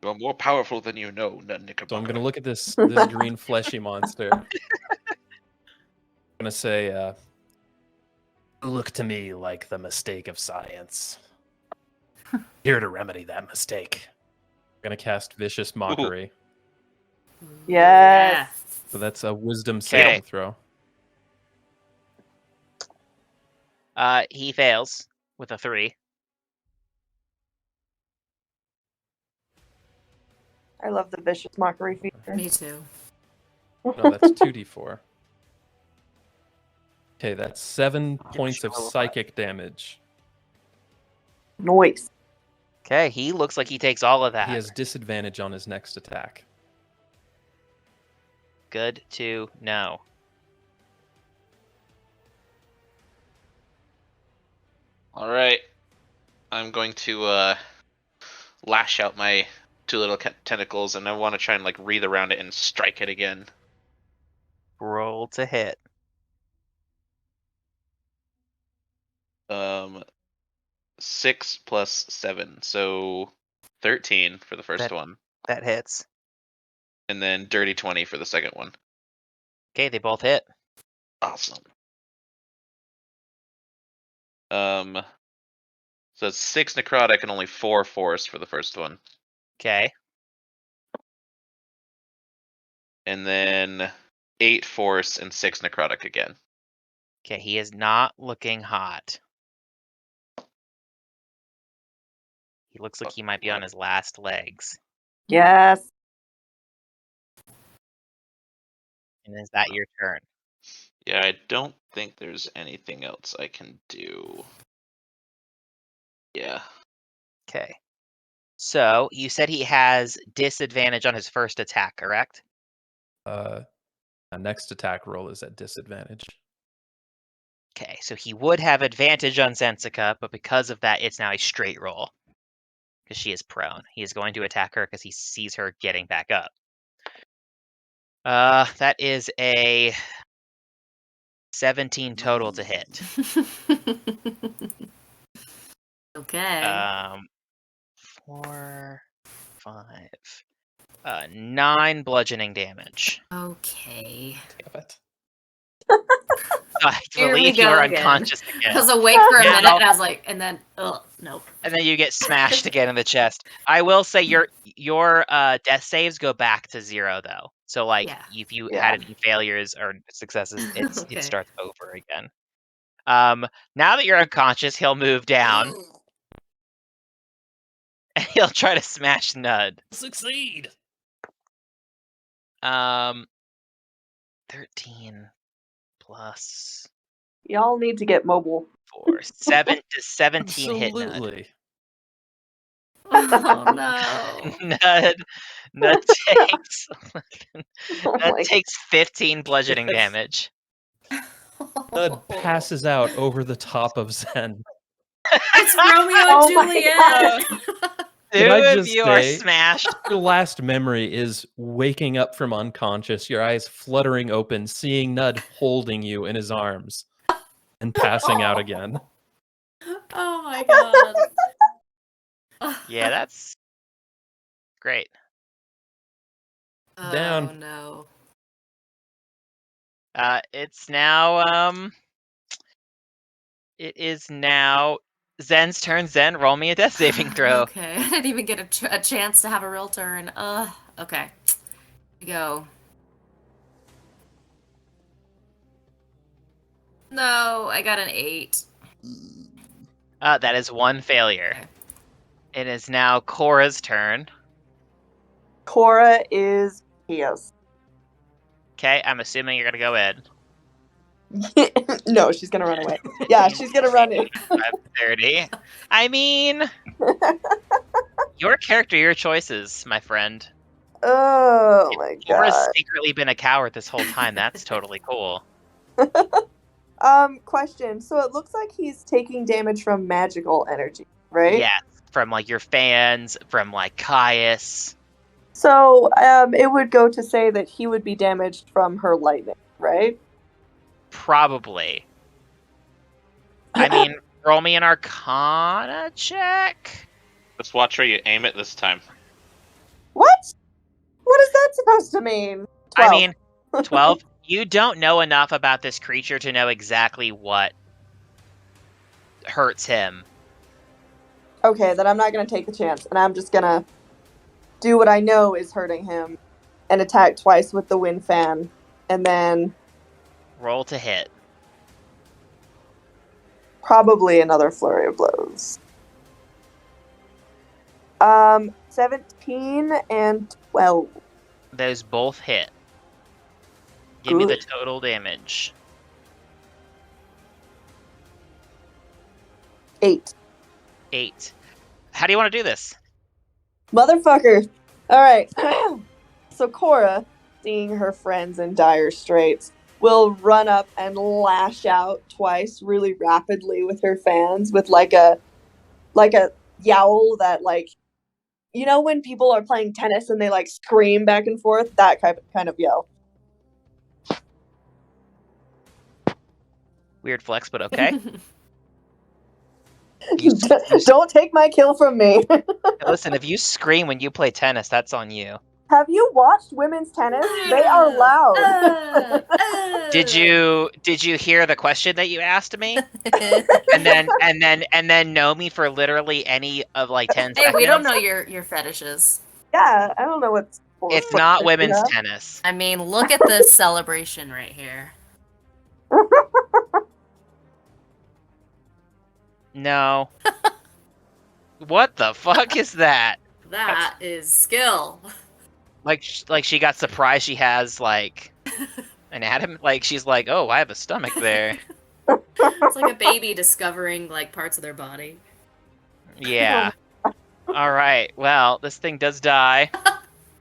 You're more powerful than you know, Knud Knickerbocker. So I'm gonna look at this green fleshy monster. I'm gonna say, look to me like the mistake of science. Here to remedy that mistake. I'm gonna cast Vicious Mockery. Yes. So that's a Wisdom saving throw. He fails with a 3. I love the vicious mockery feature. Me too. No, that's 2d4. Okay, that's 7 points of psychic damage. Noise. Okay, he looks like he takes all of that. He has disadvantage on his next attack. Good to know. All right. I'm going to lash out my 2 little tentacles, and I want to try and wreath around it and strike it again. Roll to hit. 6 plus 7, so 13 for the first one, That hits. and then dirty 20 for the second one. Okay, they both hit. Awesome. So it's 6 necrotic and only 4 force for the first one. Okay. And then 8 force and 6 necrotic again. Okay, he is not looking hot. He looks like he might be on his last legs. Yes. And is that your turn? Yeah, I don't think there's anything else I can do. Yeah. Okay. So, you said he has disadvantage on his first attack, correct? A next attack roll is at disadvantage. Okay, so he would have advantage on Zensika, but because of that, it's now a straight roll. Because she is prone. He is going to attack her because he sees her getting back up. That is a 17 total to hit. Okay. 4, 5, 9 bludgeoning damage. Okay. Damn it. I Here we believe you go are again. unconscious I again. was awake for a Yeah, minute, no. and I was like, and then, nope. And then you get smashed again in the chest. I will say your death saves go back to 0 though. So Yeah. if you Yeah. had any failures or successes, Okay. it starts over again. Now that you're unconscious, he'll move down and he'll try to smash Knud. Succeed. 13 plus Y'all need to get mobile. 4, 7 to 17 hit Knud. Absolutely. Oh no. Knud takes Oh Knud my takes 15 bludgeoning damage. Nud passes out over the top of Zen. It's Romeo and Oh my Juliet. Can I Two of just you are say- smashed. Your last memory is waking up from unconscious, your eyes fluttering open, seeing Nud holding you in his arms, and passing out again. Oh my god. Yeah, that's great. Down. Oh no. It's now it is now Zen's turn. Zen, roll me a death saving throw. Okay, I didn't even get a chance to have a real turn. Okay. Here we go. No, I got an 8. That is one failure. Okay. It is now Cora's turn. Cora is Kios. Okay, I'm assuming you're gonna go in. No, she's gonna run away. Yeah, she's gonna run in. 30. I mean, your character, your choices, my friend. Oh my Cora's god. secretly been a coward this whole time. That's totally cool. Question. So it looks like he's taking damage from magical energy, right? Yes, from like your fans, from like Kaius. So it would go to say that he would be damaged from her lightning, right? Probably. I mean, roll me an Arcana check. Just watch where you aim it this time. What? What is that supposed to mean? 12. I mean, 12. You don't know enough about this creature to know exactly what hurts him. Okay, then I'm not going to take the chance, and I'm just going to do what I know is hurting him and attack twice with the wind fan, and then Roll to hit. probably another flurry of blows. 17 and 12. Those both hit. Give me the Good. total damage. 8. 8. How do you want to do this? Motherfucker! Alright. So Cora, seeing her friends in dire straits, will run up and lash out twice really rapidly with her fans with like a yowl that, like, you know when people are playing tennis and they like scream back and forth? That kind of yell. Weird flex, but okay. Don't take my kill from me. Listen, if you scream when you play tennis, that's on you. Have you watched women's tennis? They are loud. Did you hear the question that you asked me? and then know me for literally any of like 10 Hey, seconds? we don't know your fetishes. Yeah, I don't know what's. It's not women's tennis. I mean, look at this celebration right here. No. What the fuck is that? That is skill. Like she got surprised she has like an atom. Like she's like, oh, I have a stomach there. It's like a baby discovering like parts of their body. Yeah. All right. Well, this thing does die.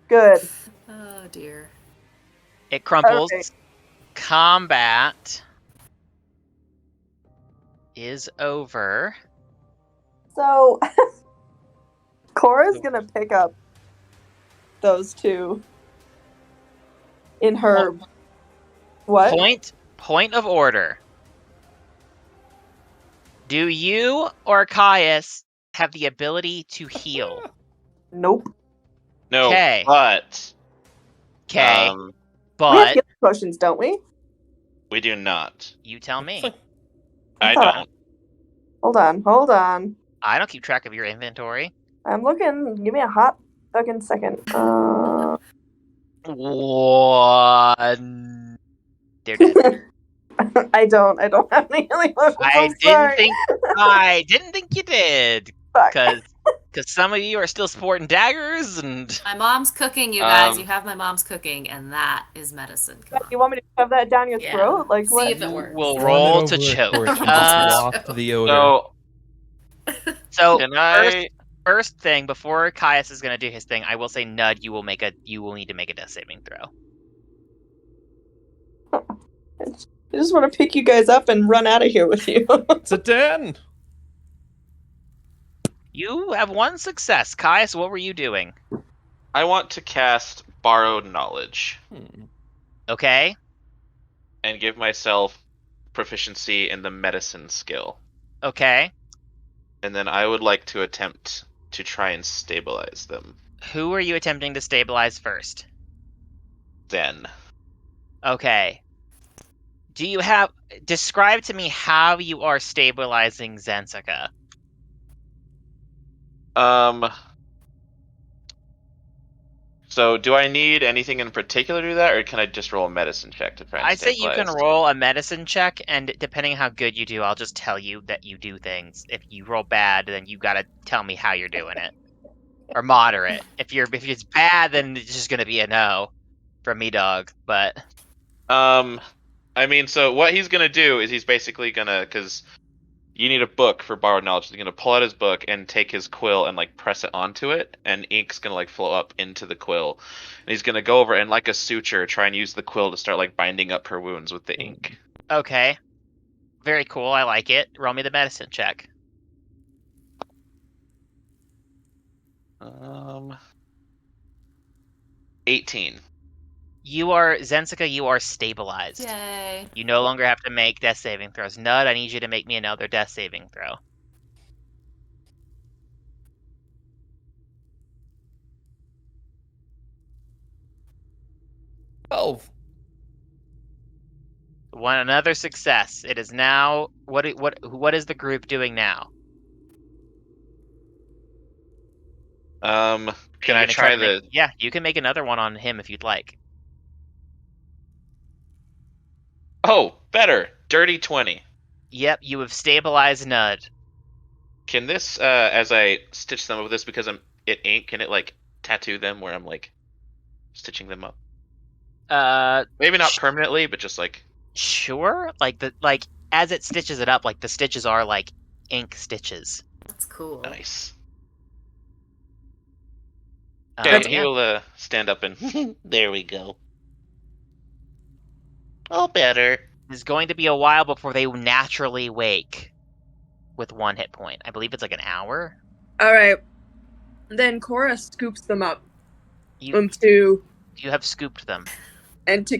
Good. Oh dear. It crumples. Okay. Combat is over. So, Cora's gonna pick up those two in her. What? Point of order. Do you or Kaius have the ability to heal? Nope. No, 'Kay. but Okay, We have but healing potions, don't we? we do not. you tell me. I thought- don't. Hold on. I don't keep track of your inventory. I'm looking. Give me a hot fucking second. One. They're dead. I don't have any healing potions. I didn't think you did. Fuck. Because some of you are still sporting daggers, and My mom's cooking, you guys. You have my mom's cooking, and that is medicine. Come on. You want me to shove that down your Yeah. throat? Like See what? if it works. we'll Run roll it to over a choke. torch and waft the odor. So So can I? first thing before Kaius is gonna do his thing, I will say, Nud, you will need to make a death saving throw. I just want to pick you guys up and run out of here with you. It's a 10. You have one success. Kaius, what were you doing? I want to cast Borrowed Knowledge Okay. and give myself proficiency in the medicine skill. Okay. And then I would like to attempt to try and stabilize them. Who are you attempting to stabilize first? Then. Okay. Describe to me how you are stabilizing Zensika. So do I need anything in particular to do that, or can I just roll a medicine check to try and I say you can stabilize? roll a medicine check, and depending on how good you do, I'll just tell you that you do things. If you roll bad, then you gotta tell me how you're doing it. Or moderate. If it's bad, then it's just gonna be a no from me, dog. But I mean, so what he's gonna do is he's basically gonna, because You need a book for borrowed knowledge. He's gonna pull out his book and take his quill and like press it onto it, and ink's gonna like flow up into the quill. And he's gonna go over and like a suture, try and use the quill to start like binding up her wounds with the ink. Okay. Very cool. I like it. Roll me the medicine check. 18. Zensika, you are stabilized. Yay. You no longer have to make death saving throws. Nud, I need you to make me another death saving throw. Oh, Another success. It is now what is the group doing now? Can I try the? Yeah, you can make another one on him if you'd like. Oh, better. Dirty 20. Yep, you have stabilized Nud. Can this, as I stitch them up with this, because it ink, can it like tattoo them where I'm like stitching them up? Maybe not permanently, but just like. Sure. Like as it stitches it up, like the stitches are like ink stitches. That's cool. Nice. Yeah. Okay, he'll stand up and there we go. All better. It's going to be a while before they naturally wake with 1 hit point. I believe it's like an hour. All right. Then Cora scoops them up You into have scooped them. and to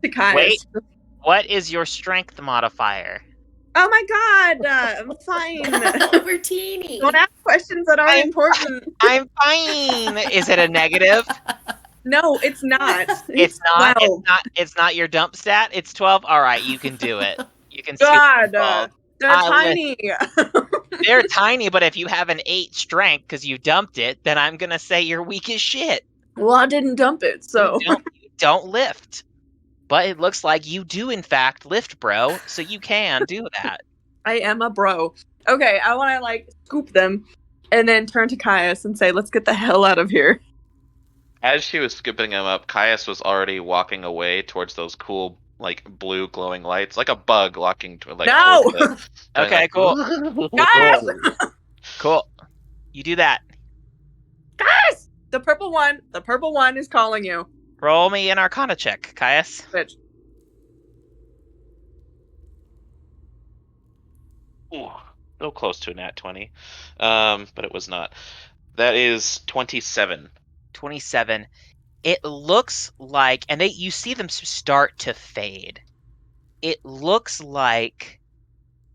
Kaius. Wait. What is your strength modifier? Oh my god! I'm fine. We're teeny. Don't ask questions that aren't important. I'm fine. Is it a negative? No, it's not. It's not. 12. It's not your dump stat. It's 12. All right, you can do it. You can. God, scoop they're tiny. They're tiny, but if you have an 8 strength because you dumped it, then I'm gonna say you're weak as shit. Well, I didn't dump it, so You don't lift. But it looks like you do, in fact, lift, bro. So you can do that. I am a bro. Okay, I want to like scoop them, and then turn to Kaius and say, "Let's get the hell out of here." As she was scooping him up, Kaius was already walking away towards those cool, like blue glowing lights, like a bug walking to like. No! towards the, Okay, like, cool. Kaius! Cool. You do that. Kaius! The purple one is calling you. Roll me an Arcana check, Kaius. Bitch. Ooh, so close to a nat 20, but it was not. That is 27. 27. It looks like, and you see them start to fade. It looks like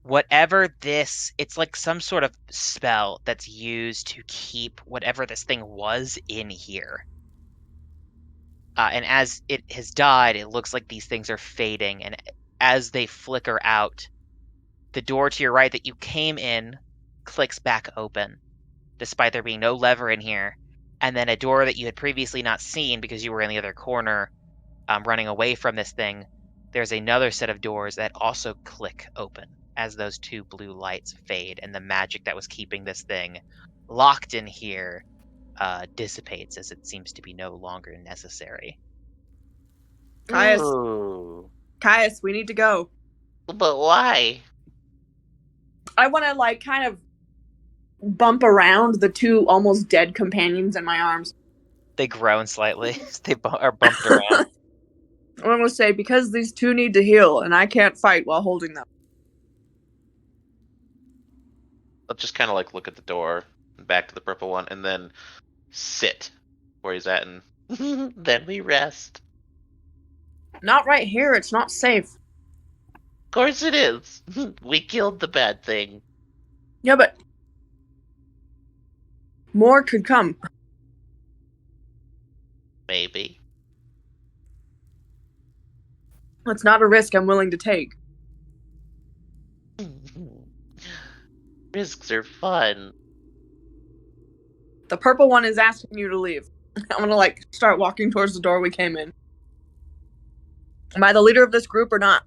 whatever it's like some sort of spell that's used to keep whatever this thing was in here. And as it has died, it looks like these things are fading, and as they flicker out, the door to your right that you came in clicks back open, despite there being no lever in here. And then a door that you had previously not seen because you were in the other corner, running away from this thing, there's another set of doors that also click open as those 2 blue lights fade, and the magic that was keeping this thing locked in here dissipates as it seems to be no longer necessary. Kaius, we need to go. But why? I want to like kind of bump around the 2 almost dead companions in my arms. They groan slightly. They are bumped around. I want to say, because these 2 need to heal, and I can't fight while holding them. I'll just kind of like look at the door, back to the purple one, and then sit where he's at, and then we rest. Not right here. It's not safe. Of course it is. We killed the bad thing. Yeah, but more could come. Maybe. It's not a risk I'm willing to take. Risks are fun. The purple one is asking you to leave. I'm gonna like start walking towards the door we came in. Am I the leader of this group or not?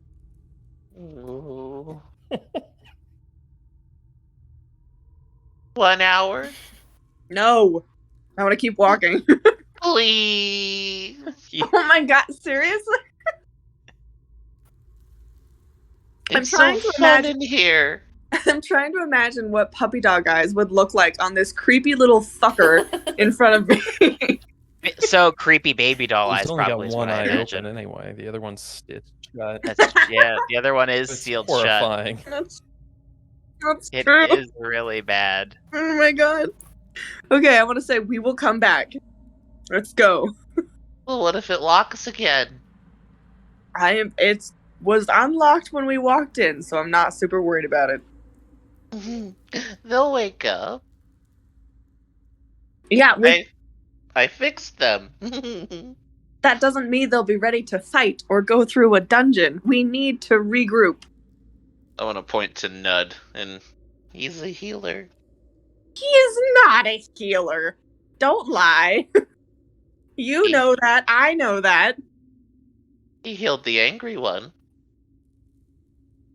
Ooh. 1 hour? No. I want to keep walking. Please. Oh my god, seriously? It's trying so to fun imagine- in here. I'm trying to imagine what puppy dog eyes would look like on this creepy little fucker in front of me. So creepy baby doll He's eyes only got probably is one what I eye imagine. open anyway. The other one's stitched shut. Yeah, the other one is It's sealed shut. horrifying. That's It true. is really bad. Oh my god. Okay, I want to say we will come back. Let's go. Well, what if it locks again? It was unlocked when we walked in, so I'm not super worried about it. They'll wake up. Yeah, I fixed them. that doesn't mean they'll be ready to fight or go through a dungeon. We need to regroup. I want to point to Knud, and He's a healer. He is not a healer. Don't lie. You know that. I know that. He healed the angry one.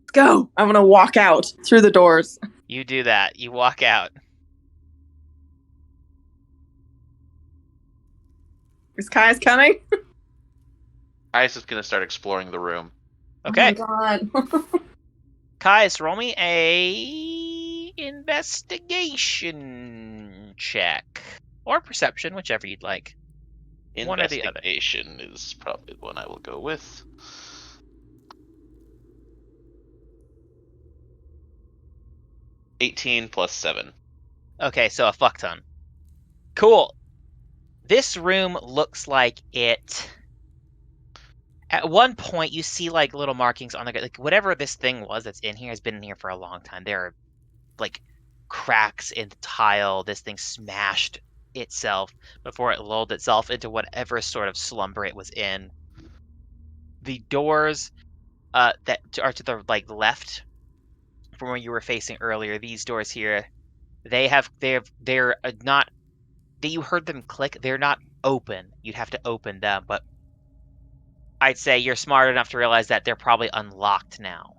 Let's go. I'm gonna walk out through the doors. You do that. You walk out. Is Kai's coming? Ice is going to start exploring the room. Okay. Oh my god. Kaius, roll me a investigation check. Or perception, whichever you'd like. One or the other. Investigation is probably the one I will go with. $18 plus 7. Okay, so a fuck ton. Cool. This room looks like it... At one point, you see, like, little markings on the... Like, whatever this thing was that's in here has been in here for a long time. There are, like, cracks in the tile. This thing smashed itself before it lulled itself into whatever sort of slumber it was in. The doors that are to the, like, left from where you were facing earlier, these doors here, they're not... You heard them click. They're not open. You'd have to open them, but I'd say you're smart enough to realize that they're probably unlocked now.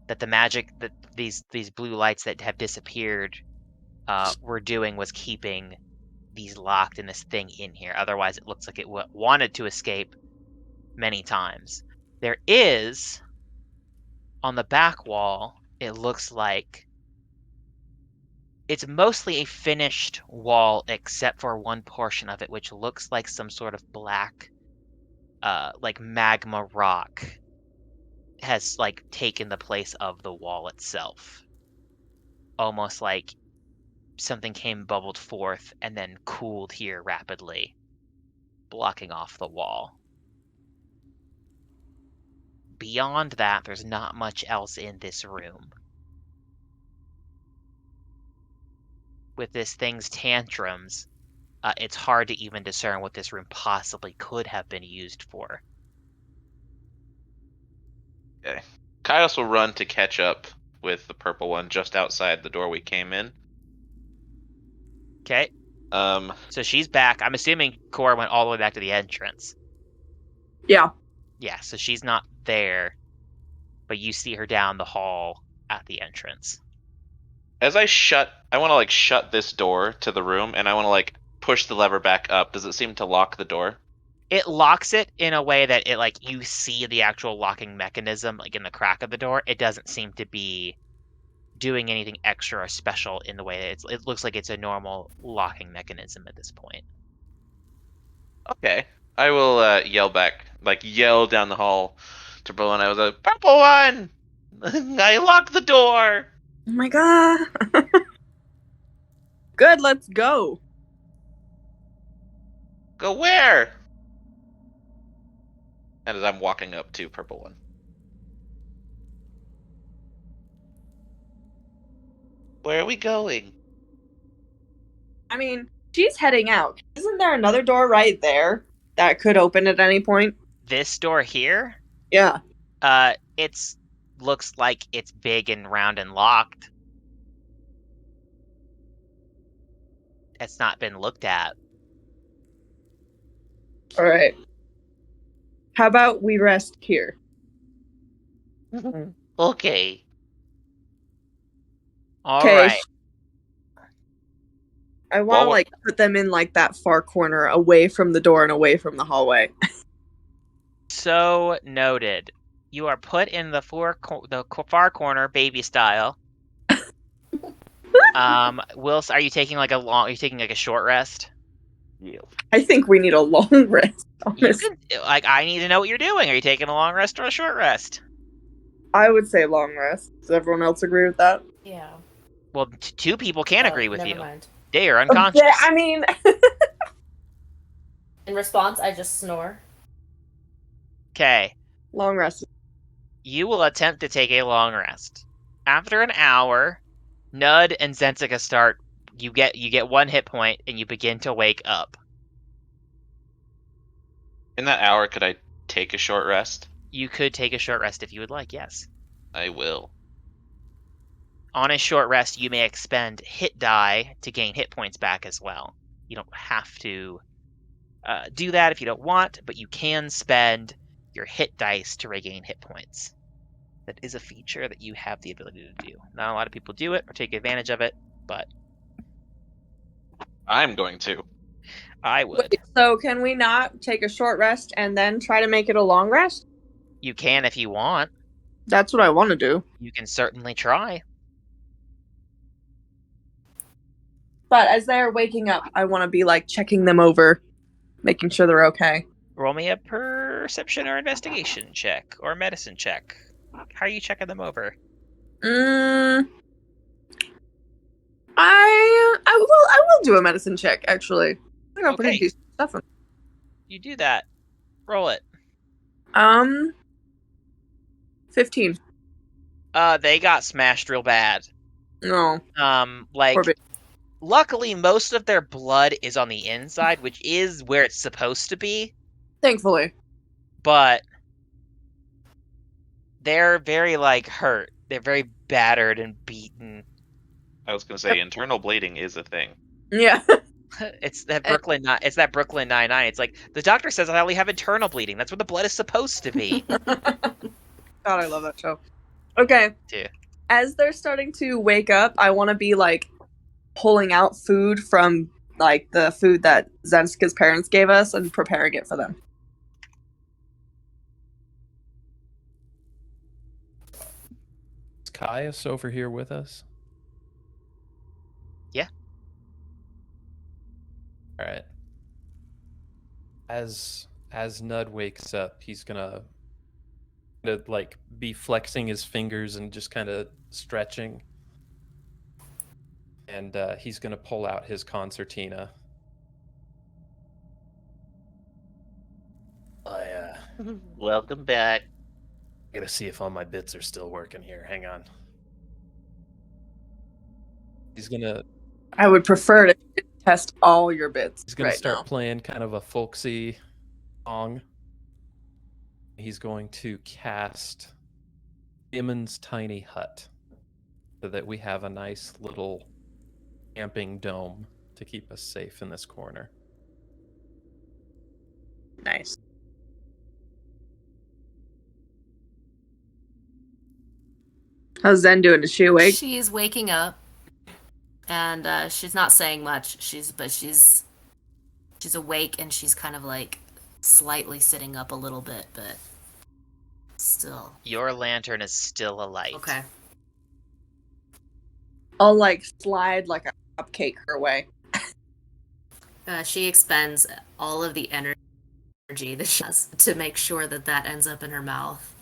That the magic that these blue lights that have disappeared were doing was keeping these locked and this thing in here. Otherwise, it looks like it wanted to escape many times. There is, on the back wall, it looks like it's mostly a finished wall except for one portion of it, which looks like some sort of black, like magma rock has like taken the place of the wall itself. Almost like something bubbled forth and then cooled here rapidly, blocking off the wall. Beyond that, there's not much else in this room. With this thing's tantrums, it's hard to even discern what this room possibly could have been used for. Okay. Kaius will run to catch up with the purple one just outside the door we came in. Okay. So she's back. I'm assuming Cora went all the way back to the entrance. Yeah. Yeah, so she's not there, but you see her down the hall at the entrance. As I want to like shut this door to the room, and I want to like push the lever back up. Does it seem to lock the door? It locks it in a way that it like you see the actual locking mechanism like in the crack of the door. It doesn't seem to be doing anything extra or special in the way that it looks like it's a normal locking mechanism at this point. Okay. I will yell back, like yell down the hall to Purple One. I was like, Purple One! I locked the door! Oh my god. Good, let's go. Go where? And as I'm walking up to Purple One. Where are we going? I mean, she's heading out. Isn't there another door right there that could open at any point? This door here, Yeah. it's looks like it's big and round and locked. It's not been looked at. All right. How about we rest here? Okay. All Okay. right. I want to Well, put them in like that far corner, away from the door and away from the hallway. So noted. You are put in the far corner, baby style, Wills, are you taking like a short rest? I think we need a long rest. You Honestly. can, like, I need to know what you're doing. Are you taking a long rest or a short rest? I would say long rest. Does everyone else agree with that? Yeah. Well, two people can't Oh, agree with never you. mind. They are unconscious. I mean, In response, I just snore. Okay. long rest. You will attempt to take a long rest. After an hour, Knud and Zensika start. You get 1 hit point, and you begin to wake up. In that hour, could I take a short rest? You could take a short rest if you would like. Yes. I will. On a short rest, you may expend hit die to gain hit points back as well. You don't have to do that if you don't want, but you can spend your hit dice to regain hit points. That is a feature that you have the ability to do. Not a lot of people do it or take advantage of it, but I'm going to. I would. Wait, so can we not take a short rest and then try to make it a long rest? You can if you want. That's what I want to do. You can certainly try. But as they're waking up, I want to be like checking them over, making sure they're okay. Roll me a perception or investigation check or medicine check. How are you checking them over? I will do a medicine check actually. I got pretty Okay. decent stuff. You do that. Roll it. 15. They got smashed real bad. No. Like, Poor baby. luckily most of their blood is on the inside, which is where it's supposed to be, Thankfully. but they're very, like, hurt. They're very battered and beaten. I was going to say, internal bleeding is a thing. Yeah. It's that Brooklyn Nine-Nine. It's like, the doctor says I only have internal bleeding. That's what the blood is supposed to be. God, I love that show. Okay. Too. As they're starting to wake up, I want to be like pulling out food from like the food that Zensika's parents gave us and preparing it for them. Is Kaius over here with us? Yeah. All right. As Knud wakes up, he's gonna like be flexing his fingers and just kind of stretching, and he's gonna pull out his concertina. Welcome back. I gotta see if all my bits are still working here. Hang on. He's gonna I would prefer to test all your bits. He's gonna right start now. playing kind of a folksy song. He's going to cast Immon's Tiny Hut so that we have a nice little camping dome to keep us safe in this corner. Nice. How's Zen doing? Is she awake? She's waking up, and she's not saying much. She's awake, and she's kind of like slightly sitting up a little bit, but still. Your lantern is still alight. Okay. I'll like slide like a cupcake her way. She expends all of the energy that she has to make sure that that ends up in her mouth.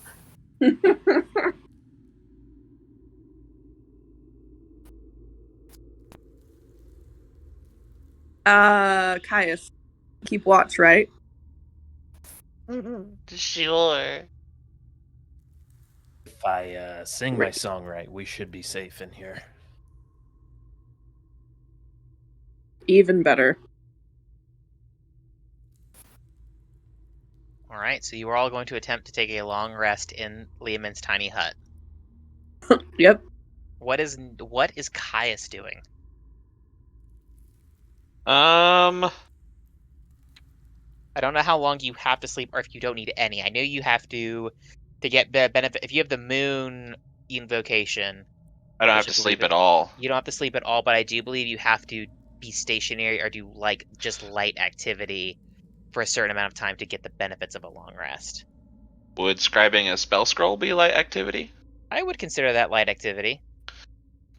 Kaius, keep watch, right? Sure. If I sing my song right, we should be safe in here. Even better. All right, so you are all going to attempt to take a long rest in Liamon's tiny hut. Yep. What is Kaius doing? Um, I don't know how long you have to sleep, or if you don't need any. I know you have to get the benefit. If you have the moon invocation, I don't which have to I sleep believe at all. you don't have to sleep at all. But I do believe you have to be stationary or do like just light activity for a certain amount of time to get the benefits of a long rest. Would scribing a spell scroll be light activity? I would consider that light activity.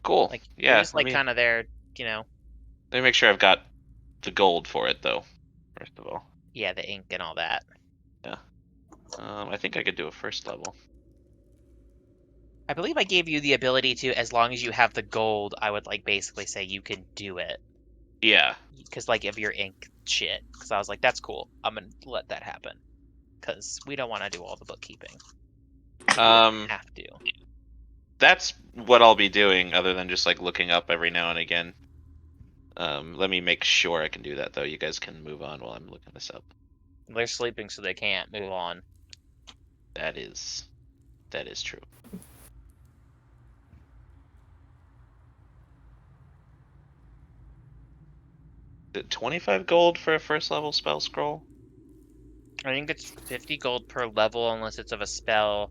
Cool. Like, yeah. you're just let me kind of there, you know. let me make sure I've got the gold for it, though. First of all. Yeah, the ink and all that. Yeah. I think I could do a first level. I believe I gave you the ability to, as long as you have the gold, I would like basically say you can do it. Yeah. Because like of your ink shit. Because I was like, that's cool. I'm gonna let that happen. Because we don't want to do all the bookkeeping. Have to. That's what I'll be doing, other than just like looking up every now and again. Let me make sure I can do that, though. You guys can move on while I'm looking this up. They're sleeping, so they can't move on. That is true. Is it 25 gold for a first level spell scroll? I think it's 50 gold per level, unless it's of a spell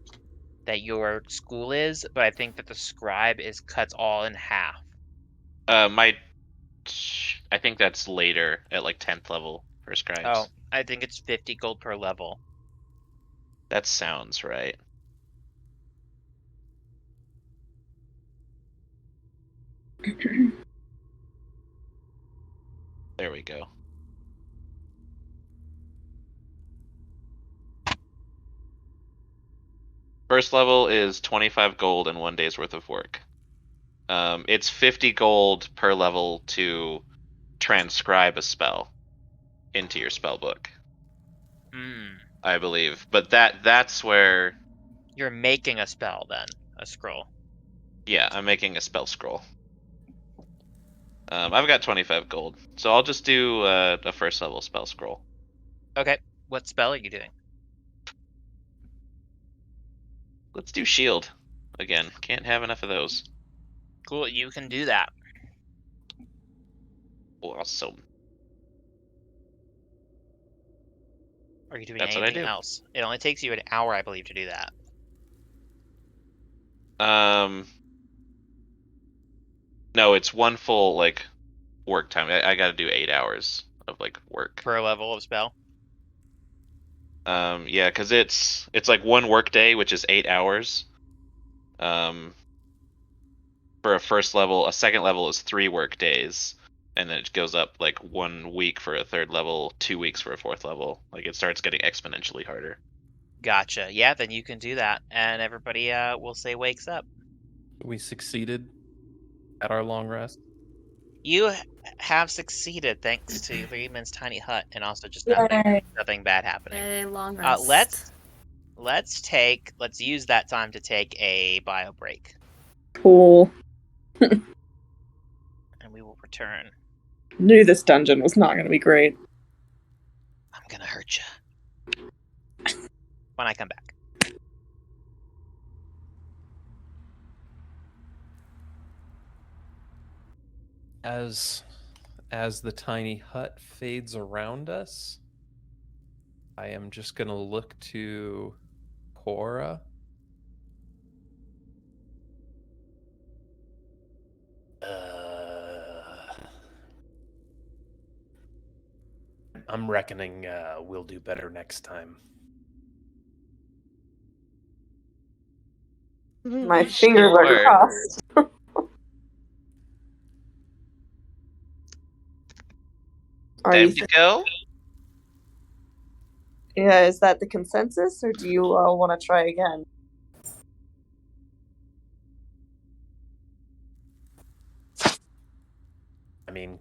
that your school is. But I think that the scribe cuts all in half. I think that's later at like 10th level for scribes. Oh, I think it's 50 gold per level. That sounds right. There we go. First level is 25 gold and 1 day's worth of work. It's 50 gold per level to transcribe a spell into your spell book. I believe. But that's where... You're making a spell, then. A scroll. Yeah, I'm making a spell scroll. I've got 25 gold, so I'll just do a first level spell scroll. Okay, what spell are you doing? Let's do shield again. Can't have enough of those. Cool, you can do that. Awesome. Are you doing That's what I anything do. else? It only takes you an hour, I believe, to do that. No, it's one full like work time. I got to do 8 hours of like work per level of spell. Yeah, because it's like one work day, which is 8 hours. For a first level, a second level is 3 work days, and then it goes up like 1 week for a third level, 2 weeks for a fourth level. Like it starts getting exponentially harder. Gotcha. Yeah, then you can do that, and everybody will say wakes up. We succeeded at our long rest. You have succeeded thanks to Freeman's tiny hut, and also just Yay. nothing bad happening. A long rest. Let's use that time to take a bio break, Cool. and we will return. Knew this dungeon was not going to be great. I'm gonna hurt you when I come back. As the tiny hut fades around us, I am just gonna look to Cora. I'm reckoning we'll do better next time. My fingers are Sure. crossed. Time to go? Yeah, is that the consensus, or do you all want to try again? I mean,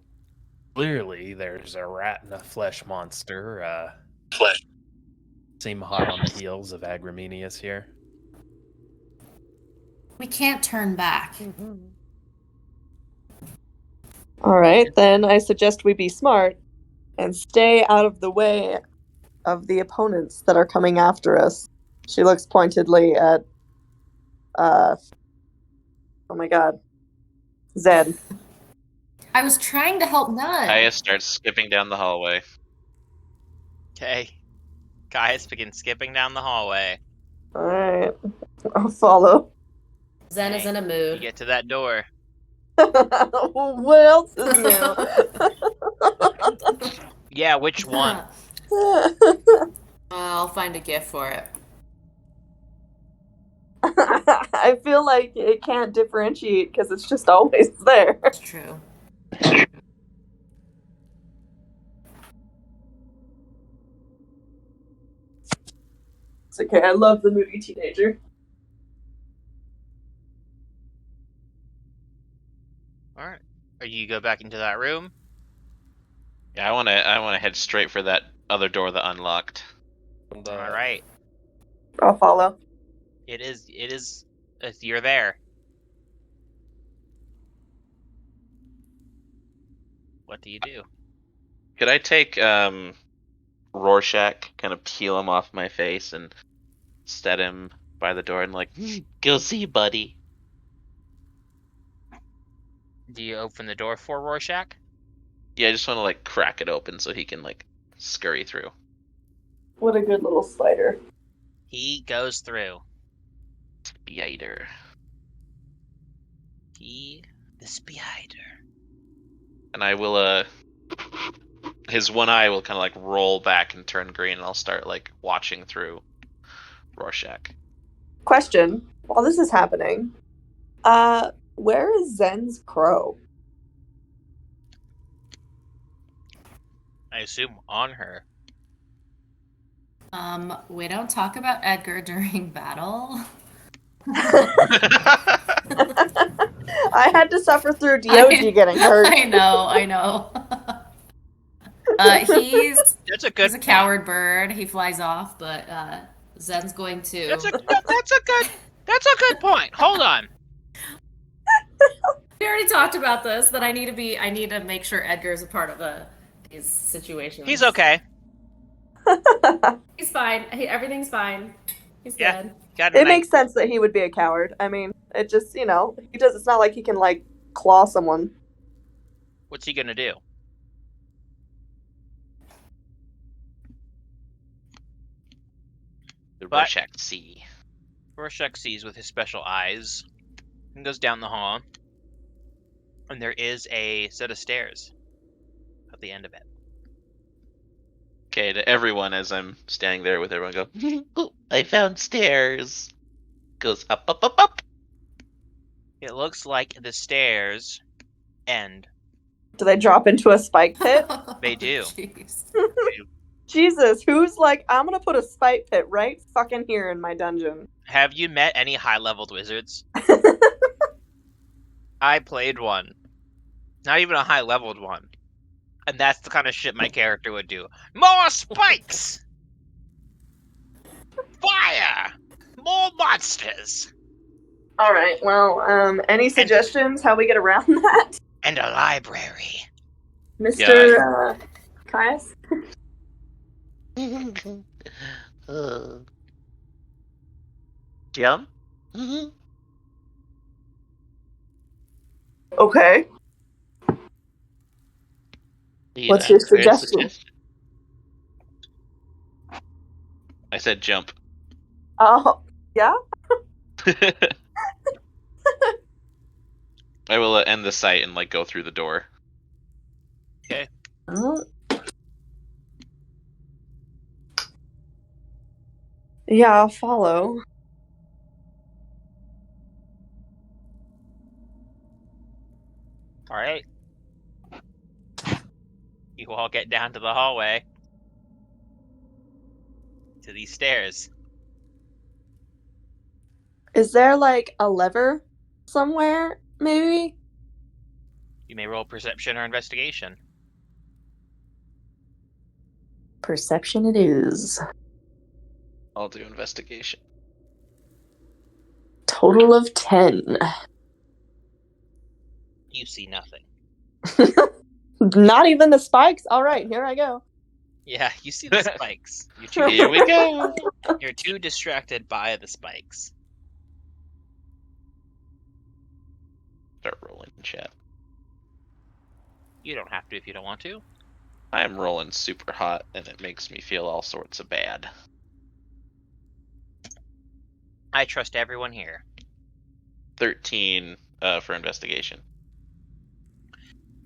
clearly there's a rat and a flesh monster. Seem hot on the heels of Agramenius here. We can't turn back. All right, then I suggest we be smart and stay out of the way of the opponents that are coming after us. She looks pointedly at, oh my god, Zed. I was trying to help Nud. Kaius starts skipping down the hallway. Okay. Kaius begins skipping down the hallway. All right, I'll follow. Zen is in a You mood. get to that door. What else is new? Yeah, which one? I'll find a gift for it. I feel like it can't differentiate because it's just always there. It's true. It's okay. I love the moody teenager. All right. Or you go back into that room. Yeah, I wanna head straight for that other door that unlocked. And, All right. I'll follow. It is. You're there. What do you do? Could I take Rorschach, kind of peel him off my face, and set him by the door and like, Go see, buddy. Do you open the door for Rorschach? yeah, I just want to like crack it open so he can like scurry through. What a good little spider. He goes through. Spider. The spider. And I will his one eye will kind of like roll back and turn green, and I'll start like watching through Rorschach. Question: while this is happening, where is Zen's crow? I assume on her. We don't talk about Edgar during battle. I had to suffer through DOG getting hurt. I know. He's That's a coward bird. He flies off, but Zen's going to. That's a good point. Hold on. We already talked about this. That I need to make sure Edgar is a part of these situations. He's okay. He's fine. Everything's fine. He's Yeah. good. It makes sense that he would be a coward. I mean, it just, he does. It's not like he can like claw someone. What's he gonna do? The But- Rorschach see. Rorschach sees with his special eyes and goes down the hall. And there is a set of stairs at the end of it. Okay, to everyone as I'm standing there with everyone, go. Ooh, I found stairs. Goes up, up, up, up. It looks like the stairs end. Do they drop into a spike pit? They do. Jeez. Jesus, who's like, I'm gonna put a spike pit right fucking here in my dungeon. Have you met any high-leveled wizards? I played one. Not even a high-leveled one. And that's the kind of shit my character would do. More spikes! Fire! More monsters! All right. Well, any suggestions how we get around that, And a library. Mr. Kaius? Jump? Okay. What's your suggestion? I said jump. Oh, yeah. I will end the sight and like go through the door. Oh. Yeah, I'll follow. Alright. You all get down to the hallway. To these stairs. Is there like a lever somewhere, maybe? You may roll perception or investigation. Perception it is. I'll do investigation. Total of 10. You see nothing. Not even the spikes? Alright, here I go. Yeah, you see the spikes. You're Here we go. you're too distracted by the spikes. Start rolling chat. You don't have to if you don't want to. I'm rolling super hot, and it makes me feel all sorts of bad. I trust everyone here. 13 for investigation.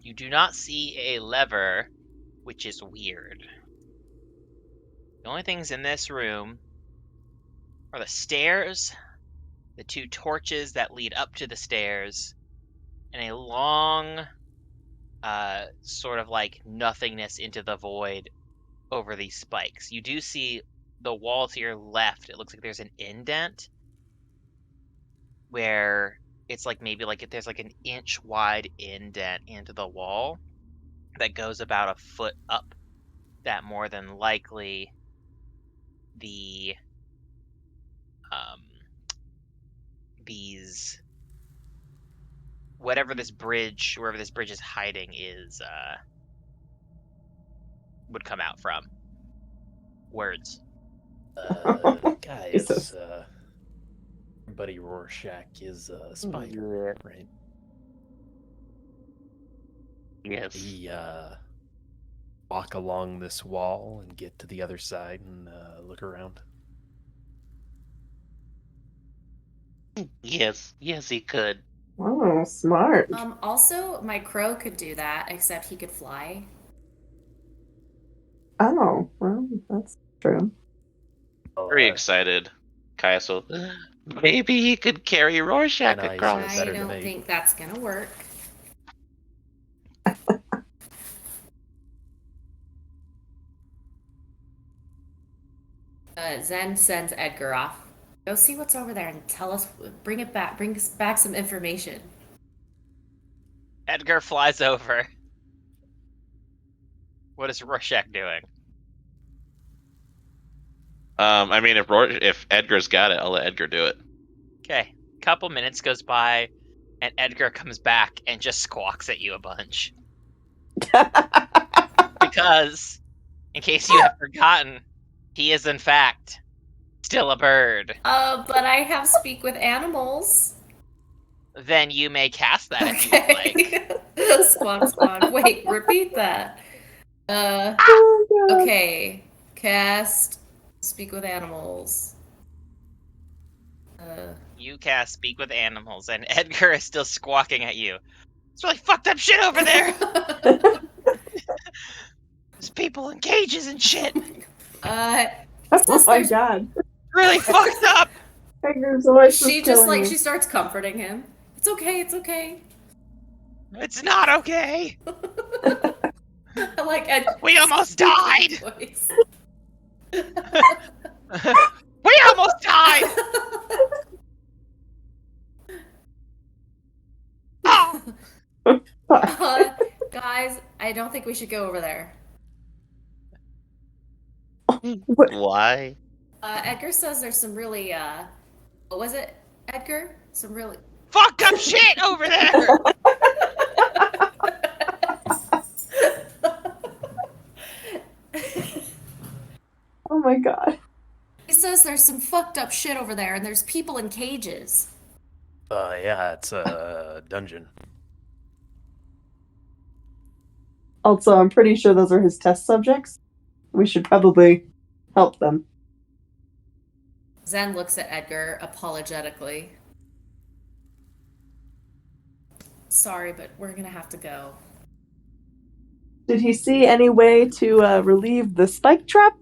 You do not see a lever, which is weird. The only things in this room are the stairs the 2 torches that lead up to the stairs, and a long, sort of like nothingness into the void over these spikes. You do see the wall to your left. It looks like there's an indent where it's like maybe like there's like an inch wide indent into the wall that goes about a foot up. That more than likely the these wherever this bridge is hiding is would come out from. Words. Guys, buddy Rorschach is a spy, right? Yes. We walk along this wall and get to the other side and look around. Yes, he could. Oh, smart. Also, my crow could do that, except he could fly. Oh, well, that's true. Very excited. Kaius will. Maybe he could carry Rorschach And I across. said I better to don't me. think that's gonna work. Zen sends Edgar off. Go see what's over there and tell us. Bring us back some information. Edgar flies over. What is Rorschach doing? I mean, if Edgar's got it, I'll let Edgar do it. Okay, couple minutes goes by, and Edgar comes back and just squawks at you a bunch. Because, in case you have forgotten, he is in fact still a bird. But I have speak with animals. Then you may cast that if you would like. Squawk. Wait, repeat that. Oh, God. Okay. Cast speak with animals. You cast speak with animals, and Edgar is still squawking at you. It's really fucked up shit over there. There's people in cages and shit. Oh my God. Really fucked up. Edgar's voice is She just killing me. she starts comforting him. It's okay. It's okay. It's not okay. I like Ed. We almost died. Voice. We almost died. Oh. Guys, I don't think we should go over there. Why? Edgar says there's some really, what was it, Edgar? Some really... Fucked up shit over there. Oh my God. He says there's some fucked up shit over there, and there's people in cages. Yeah, it's a dungeon. Also, I'm pretty sure those are his test subjects. We should probably help them. Zen looks at Edgar apologetically. Sorry, but we're gonna have to go. Did he see any way to relieve the spike trap?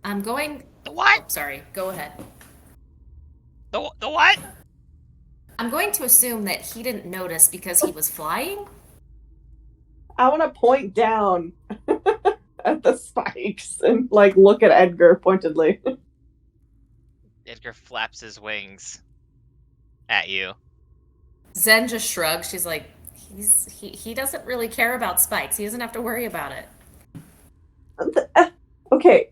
I'm going... The what? Oh, sorry, go ahead. The what? I'm going to assume that he didn't notice because he was flying? I want to point down at the spikes and, like, look at Edgar pointedly. Edgar flaps his wings at you. Zen just shrugs. She's like, he doesn't really care about spikes. He doesn't have to worry about it. Okay.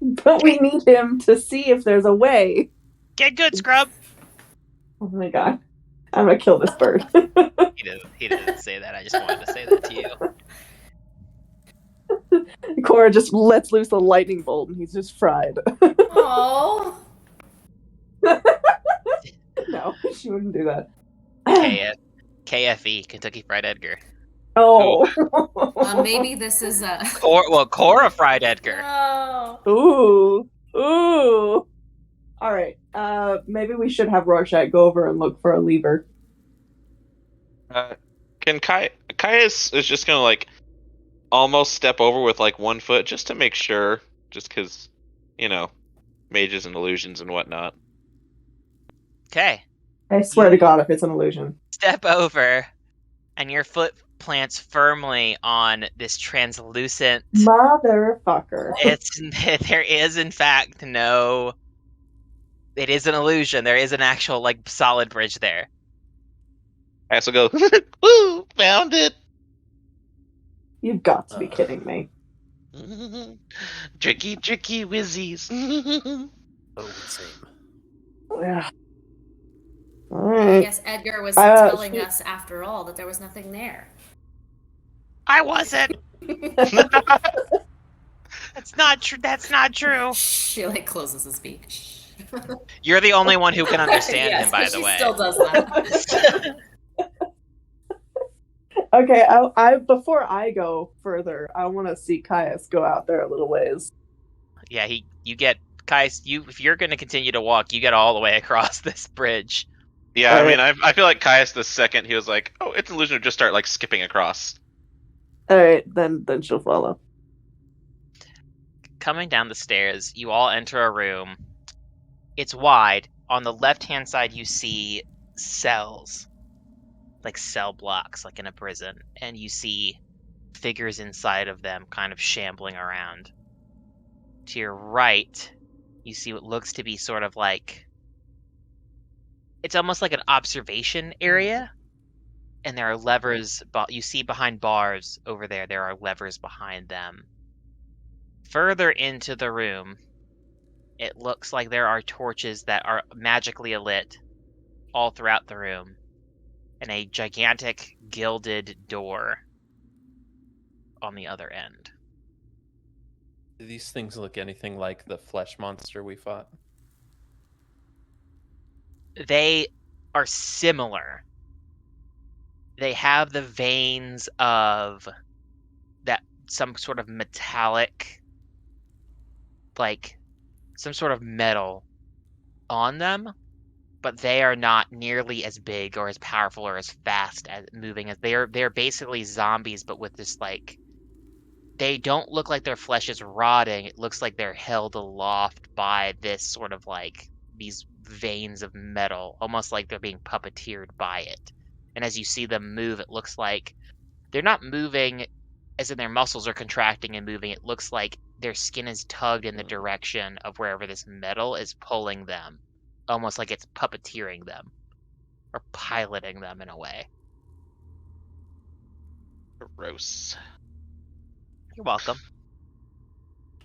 But we need him to see if there's a way. Get good, scrub. Oh my God. I'm gonna kill this bird. He didn't say that. I just wanted to say that to you. Cora just lets loose a lightning bolt and he's just fried. Oh. No, she wouldn't do that. KFE, Kentucky Fried Edgar. Oh. Maybe this is a... Cora Fried Edgar. Oh. Ooh. Alright. Maybe we should have Rorschach go over and look for a lever. Can Kaius is just gonna like almost step over with like 1 foot just to make sure, just because, mages and illusions and whatnot. Okay. I swear to God, if it's an illusion. Step over, and your foot plants firmly on this translucent. Motherfucker. There is in fact no. It is an illusion. There is an actual like solid bridge there. I also go, woo, found it. You've got to be kidding me. Tricky, tricky whizzies. Oh, same. Yeah. I Alright. guess Edgar was telling us, after all, that there was nothing there. I wasn't. That's not true. That's not true. She like closes his beak. Shh. You're the only one who can understand Yes, him, by but the she way. still does that. Okay, I before I go further, I want to see Kaius go out there a little ways. Yeah, you get Kaius. If you're going to continue to walk, you get all the way across this bridge. Yeah, I mean, I feel like Kaius the second he was like, oh, it's an illusion, just start like skipping across. Alright, then she'll follow. Coming down the stairs, you all enter a room. It's wide. On the left-hand side, you see cells, like cell blocks, like in a prison, and you see figures inside of them kind of shambling around. To your right, you see what looks to be sort of like, it's almost like an observation area, and there are levers, you see behind bars over there, there are levers behind them. Further into the room, it looks like there are torches that are magically lit all throughout the room, and a gigantic gilded door on the other end. Do these things look anything like the flesh monster we fought? They are similar. They have the veins of that, some sort of metallic, like some sort of metal on them, but they are not nearly as big or as powerful or as fast at moving as they're basically zombies, but with this like, they don't look like their flesh is rotting. It looks like they're held aloft by this sort of like these veins of metal, almost like they're being puppeteered by it. And as you see them move, it looks like they're not moving as in their muscles are contracting and moving. It looks like their skin is tugged in the direction of wherever this metal is pulling them, almost like it's puppeteering them or piloting them in a way. Gross. You're welcome.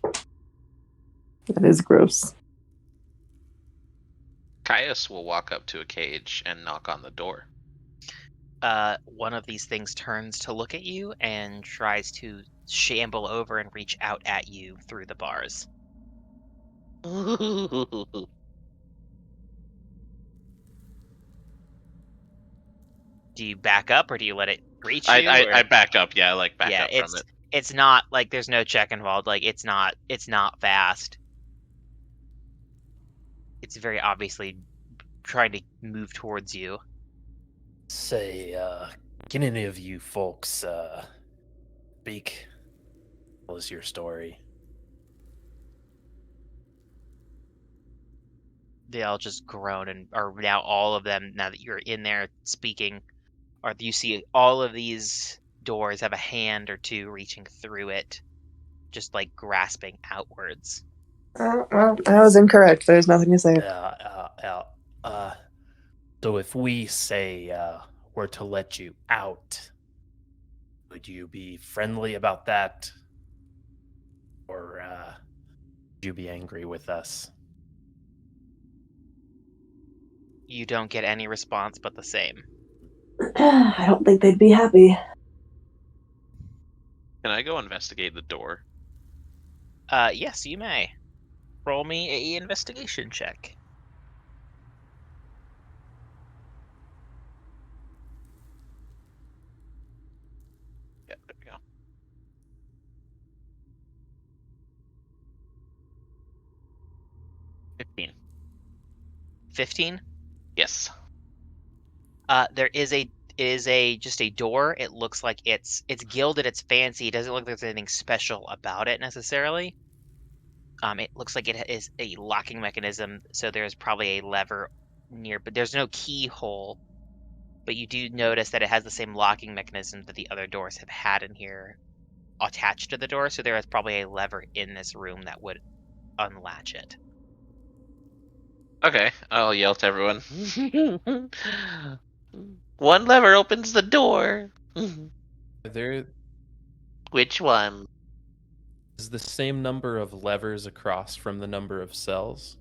That is gross. Kaius will walk up to a cage and knock on the door. One of these things turns to look at you and tries to shamble over and reach out at you through the bars. Do you back up or do you let it reach you? I back up, yeah, like back yeah, up from it. It's not like there's no check involved. Like it's not fast. It's very obviously trying to move towards you. Say, can any of you folks, speak? What was your story? They all just groan and are now all of them, now that you're in there speaking, or you see all of these doors have a hand or two reaching through it, just like grasping outwards. Well, I was incorrect. There's nothing to say. So if we say, were to let you out, would you be friendly about that? Or, would you be angry with us? You don't get any response but the same. I don't think they'd be happy. Can I go investigate the door? Yes, you may. Roll me a investigation check. Yeah, there we go. 15. 15? Yes. There is just a door. It looks like it's gilded, it's fancy. It doesn't look like there's anything special about it necessarily. It looks like it is a locking mechanism, so there's probably a lever near, but there's no keyhole. But you do notice that it has the same locking mechanism that the other doors have had in here attached to the door, so there is probably a lever in this room that would unlatch it. Okay, I'll yell to everyone. One lever opens the door. There Which one? is the same number of levers across from the number of cells.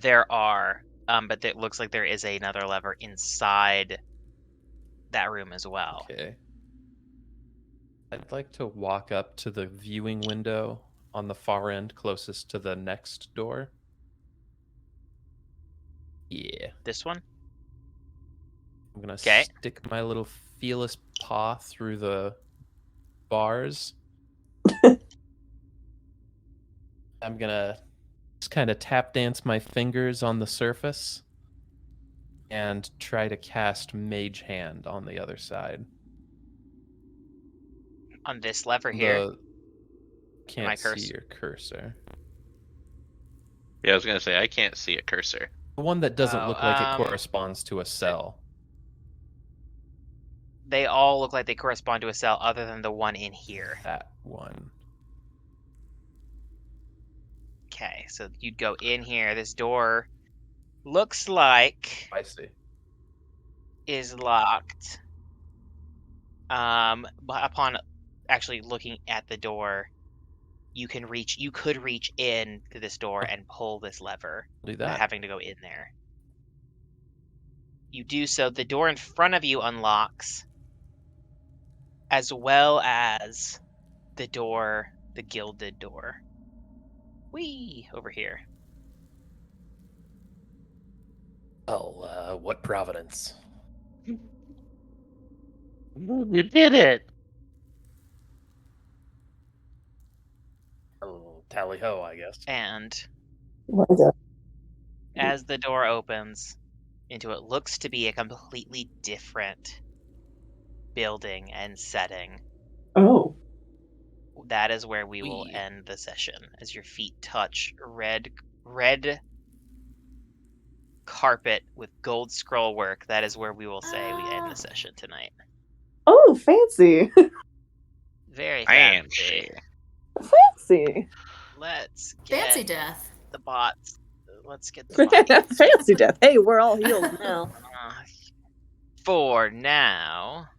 There are, but it looks like there is another lever inside that room as well. Okay. I'd like to walk up to the viewing window on the far end closest to the next door. Yeah. This one? I'm going to Okay. stick my little felis paw through the bars. I'm going to just kind of tap dance my fingers on the surface and try to cast Mage Hand on the other side. On this lever here? Can't My see cursor. your cursor. Yeah, I was gonna say I can't see a cursor. The one that doesn't look like it Oh, corresponds to a cell. They all look like they correspond to a cell other than the one in here. That one. Okay, so you'd go in here. This door looks like I see. is locked. But upon actually looking at the door, you could reach in to this door and pull this lever Do without that. having to go in there. You do so, the door in front of you unlocks, as well as the gilded door. Whee! Over here. Oh, what providence? You did it. Oh, tally ho, I guess. And What is it? as the door opens into what looks to be a completely different building and setting, Oh. that is where we will Whee. end the session. As your feet touch red carpet with gold scroll work, that is where we will say we end the session tonight. Oh, fancy. Very fancy. Fancy. Let's get Fancy death. the bots. Let's get the bots. Fancy death. Hey, we're all healed now. For now.